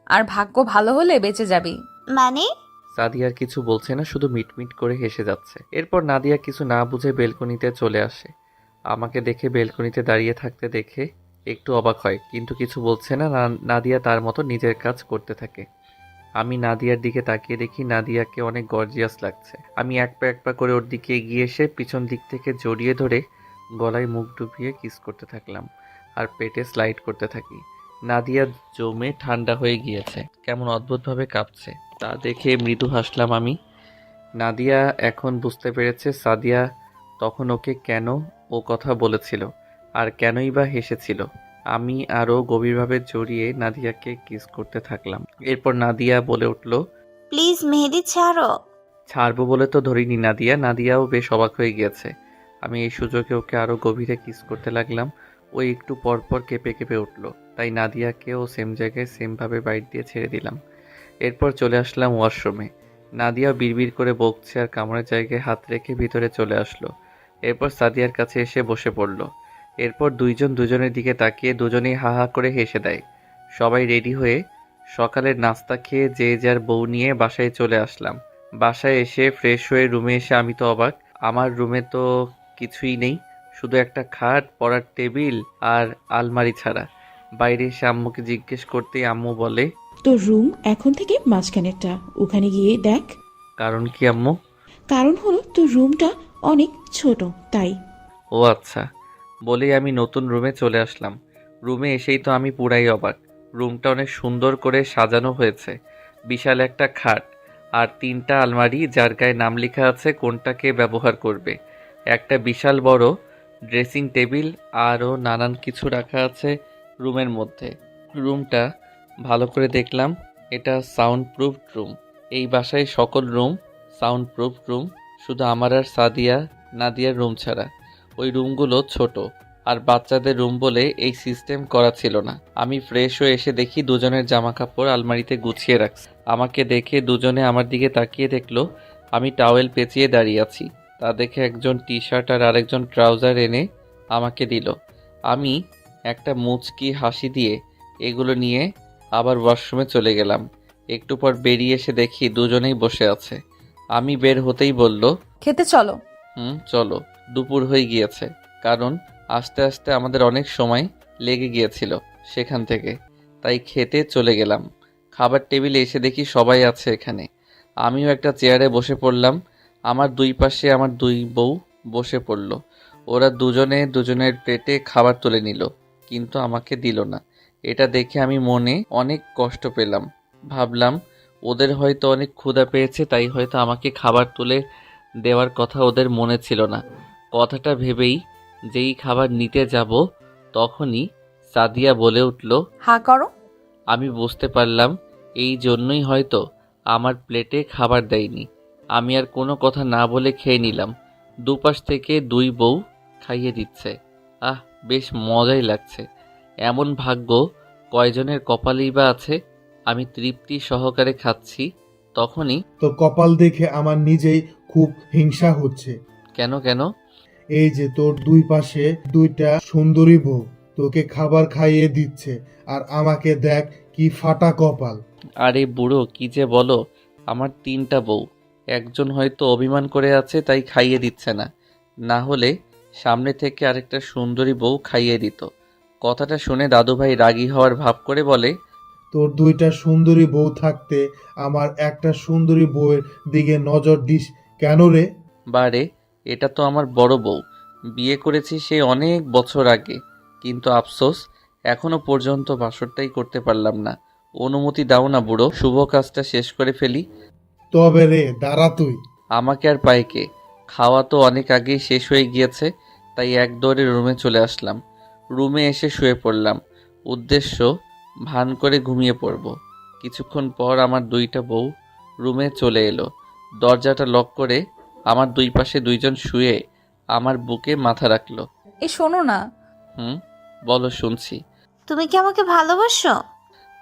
Speaker 6: আর ভাগ্য ভালো হলে বেঁচে যাবি।
Speaker 4: মানে?
Speaker 3: সাদিয়ার কিছু বলছে না, শুধু মিটমিট করে হেসে যাচ্ছে। এরপর নাদিয়া কিছু না বুঝে বেলকনিতে চলে আসে। আমাকে দেখে বেলকনিতে দাঁড়িয়ে থাকতে দেখে একটু অবাক হয়, কিন্তু কিছু বলছে না। নাদিয়া তার মতো নিজের কাজ করতে থাকে। আমি নাদিয়ার দিকে তাকিয়ে দেখি নাদিয়াকে অনেক গর্জিয়াস লাগছে। আমি এক পা করে ওর দিকে এগিয়ে এসে পিছন দিক থেকে জড়িয়ে ধরে গলায় মুখ ডুবিয়ে কিস করতে থাকলাম আর পেটে স্লাইড করতে থাকি। নাদিয়া জমে ঠান্ডা হয়ে গিয়েছে, কেমন অদ্ভুতভাবে কাঁপছে, তা দেখে মৃদু হাসলাম আমি। নাদিয়া এখন বুঝতে পেরেছে সাদিয়া তখন ওকে কেন ও কথা বলেছিল আর কেনই বা হেসেছিল। আমি আরও গভীরভাবে জড়িয়ে নাদিয়াকে কিস করতে থাকলাম। এরপর নাদিয়া বলে উঠল,
Speaker 4: প্লিজ মেহেদি ছাড়ো।
Speaker 3: ছাড়বো বলে তো ধরিনি নাদিয়া। নাদিয়াও বেশ অবাক হয়ে গিয়েছে। আমি এই সুযোগে ওকে আরও গভীরে কিস করতে লাগলাম। ও একটু পরপর কেঁপে কেঁপে উঠল, তাই নাদিয়াকেও সেম জায়গায় সেমভাবে বাইট দিয়ে ছেড়ে দিলাম। এরপর চলে আসলাম ওয়াশরুমে। নাদিয়া বিড়বিড় করে বকছে আর কামড়ের জায়গায় হাত রেখে ভিতরে চলে আসলো। এরপর সাদিয়ার কাছে এসে বসে পড়ল। এরপর দুইজন দুজনের দিকে তাকিয়ে দুজনেই হা হা করে হেসে দেয়। সবাই রেডি হয়ে সকালের নাস্তা খেয়ে যে যার বউ নিয়ে বাসায় চলে আসলাম। বাসায় এসে ফ্রেশ হয়ে রুমে এসে আমি তো অবাক, আমার রুমে তো কিছুই নেই, শুধু একটা খাট, পড়ার টেবিল আর আলমারি ছাড়া। বাইরে এসে আম্মুকে জিজ্ঞেস করতেই আম্মু বলে,
Speaker 10: তোর রুম এখন থেকে মাঝখানেরটা, ওখানে গিয়ে দেখ।
Speaker 3: কারণ কি আম্মু?
Speaker 10: কারণ হলো তোর রুমটা অনেক ছোট, তাই।
Speaker 3: ও আচ্ছা, বলেই আমি নতুন রুমে চলে আসলাম। রুমে এসেই তো আমি পুরাই অবাক। রুমটা অনেক সুন্দর করে সাজানো হয়েছে। বিশাল একটা খাট আর 3টা আলমারি, যার গায়ে নাম লেখা আছে কোনটাকে ব্যবহার করবে। একটা বিশাল বড় ড্রেসিং টেবিল, আরও নানান কিছু রাখা আছে রুমের মধ্যে। রুমটা ভালো করে দেখলাম, এটা সাউন্ড প্রুফ রুম। এই বাসায় সকল রুম সাউন্ড প্রুফ রুম, শুধু আমার আর নাদিয়ার রুম ছাড়া। ওই রুমগুলো ছোট আর বাচ্চাদের রুম বলে এই সিস্টেম করা ছিল না। আমি ফ্রেশ হয়ে এসে দেখি দুজনের জামা কাপড় আলমারিতে গুছিয়ে রাখছে। আমাকে দেখে দুজনে আমার দিকে তাকিয়ে দেখলো আমি টাওয়েল পেঁচিয়ে দাঁড়িয়ে আছি। তা দেখে একজন টি শার্ট আর আরেকজন ট্রাউজার এনে আমাকে দিল। আমি একটা মুচকি হাসি দিয়ে এগুলো নিয়ে আবার ওয়াশরুমে চলে গেলাম। একটু পর বেরিয়ে এসে দেখি দুজনেই বসে আছে। আমি বের হতেই বলল,
Speaker 6: খেতে চলো।
Speaker 3: চলো। দুপুর হয়ে গিয়েছে, কারণ আস্তে আস্তে আমাদের অনেক সময় লেগে গিয়েছিল সেখান থেকে, তাই খেতে চলে গেলাম। খাবার টেবিলে এসে দেখি সবাই আছে এখানে। আমিও একটা চেয়ারে বসে পড়লাম। আমার দুই পাশে আমার দুই বউ বসে পড়ল। ওরা দুজনে দুজনের প্লেটে খাবার তুলে নিল, কিন্তু আমাকে দিল না। এটা দেখে আমি মনে অনেক কষ্ট পেলাম। ভাবলাম ওদের হয়তো অনেক ক্ষুধা পেয়েছে, তাই হয়তো আমাকে খাবার তুলে দেওয়ার কথা ওদের মনে ছিল না। কথাটা ভেবেই যেই খাবার নিতে যাব তখনই সাদিয়া বলে উঠল,
Speaker 6: হা করো।
Speaker 3: আমি বুঝতে পারলাম এই জন্যই হয়তো আমার প্লেটে খাবার দেয়নি। আমি আর কোনো কথা না বলে খেয়ে নিলাম। দুপাশ থেকে দুই বউ খাইয়ে দিচ্ছে। আহ, বেশ মজাই লাগছে। এমন ভাগ্য কয়জনের কপালেই বা আছে। আমি তৃপ্তি সহকারে খাচ্ছি, তখনই
Speaker 9: তোর কপাল দেখে আমার নিজেই খুব হিংসা হচ্ছে।
Speaker 3: কেন কেন?
Speaker 9: এই যে তোর দুই পাশে দুইটা সুন্দরী বউ তোকে খাবার খাইয়ে দিচ্ছে, আর আমাকে দেখ কি ফাটা কপাল।
Speaker 3: আরে বুড়ো, কি যে বলো! আমার 3টা বউ। একজন হয়তো অভিমান করে আছে তাই খাইয়ে দিচ্ছে না, না হলে সামনে থেকে আরেকটা সুন্দরী বউ খাইয়ে দিত। কথাটা শুনে দাদুভাই রাগী হওয়ার ভাব করে বলে,
Speaker 9: তোর দুইটা সুন্দরী বউ থাকতে আমার একটা সুন্দরী বউয়ের দিকে নজর দিস কেন রে?
Speaker 3: বারে, এটা তো আমার বড় বউ। বিয়ে করেছি সে অনেক বছর আগে, কিন্তু আফসোস এখনো পর্যন্ত বাসরটাই করতে পারলাম না। অনুমতি দাও না বুড়ো, শুভ কাজটা শেষ করে ফেলি।
Speaker 9: তবে রে দাঁড়া তুই।
Speaker 3: আমাকে আর পায় কে? খাওয়া তো অনেক আগেই শেষ হয়ে গিয়েছে, তাই এক দৌড়ে রুমে চলে আসলাম। রুমে এসে শুয়ে পড়লাম, উদ্দেশ্য ভান করে ঘুমিয়ে পড়ব। কিছুক্ষণ পর আমার 2টা বউ রুমে চলে এলো। দরজাটা লক করে আমার দুই পাশে দুইজন শুয়ে আমার বুকে মাথা রাখলো।
Speaker 6: এই শোনো না।
Speaker 3: বলো, শুনছি।
Speaker 4: তুমি কি আমাকে ভালোবাসো?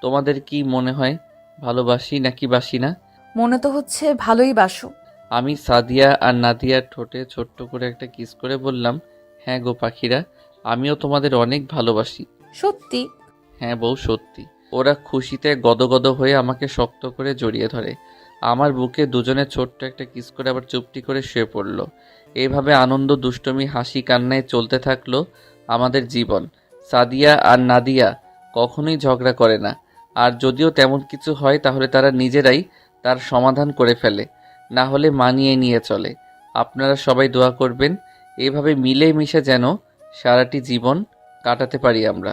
Speaker 3: তোমাদের কি মনে হয় ভালোবাসি নাকি বাসি না?
Speaker 6: মনে তো হচ্ছে ভালোই বাসো।
Speaker 3: আমি সাদিয়া আর নাদিয়ার ঠোঁটে ছোট্ট করে একটা কিস করে বললাম, হ্যাঁ গো পাখিরা, আমিও তোমাদের অনেক ভালোবাসি।
Speaker 6: সত্যি?
Speaker 3: হ্যাঁ বউ, সত্যি। ওরা খুশিতে গদগদ হয়ে আমাকে শক্ত করে জড়িয়ে ধরে। আমার বুকে দুজনে ছোট্ট একটা কিস করে আবার চুপটি করে শুয়ে পড়ল। এইভাবে আনন্দ, দুষ্টুমি, হাসি কান্নায় চলতে থাকলো আমাদের জীবন। সাদিয়া আর নাদিয়া কখনোই ঝগড়া করে না, আর যদিও তেমন কিছু হয় তাহলে তারা নিজেরাই তার সমাধান করে ফেলে, না হলে মানিয়ে নিয়ে চলে। আপনারা সবাই দোয়া করবেন এভাবে মিলে মিশে যেন সারাটি জীবন কাটাতে পারি আমরা।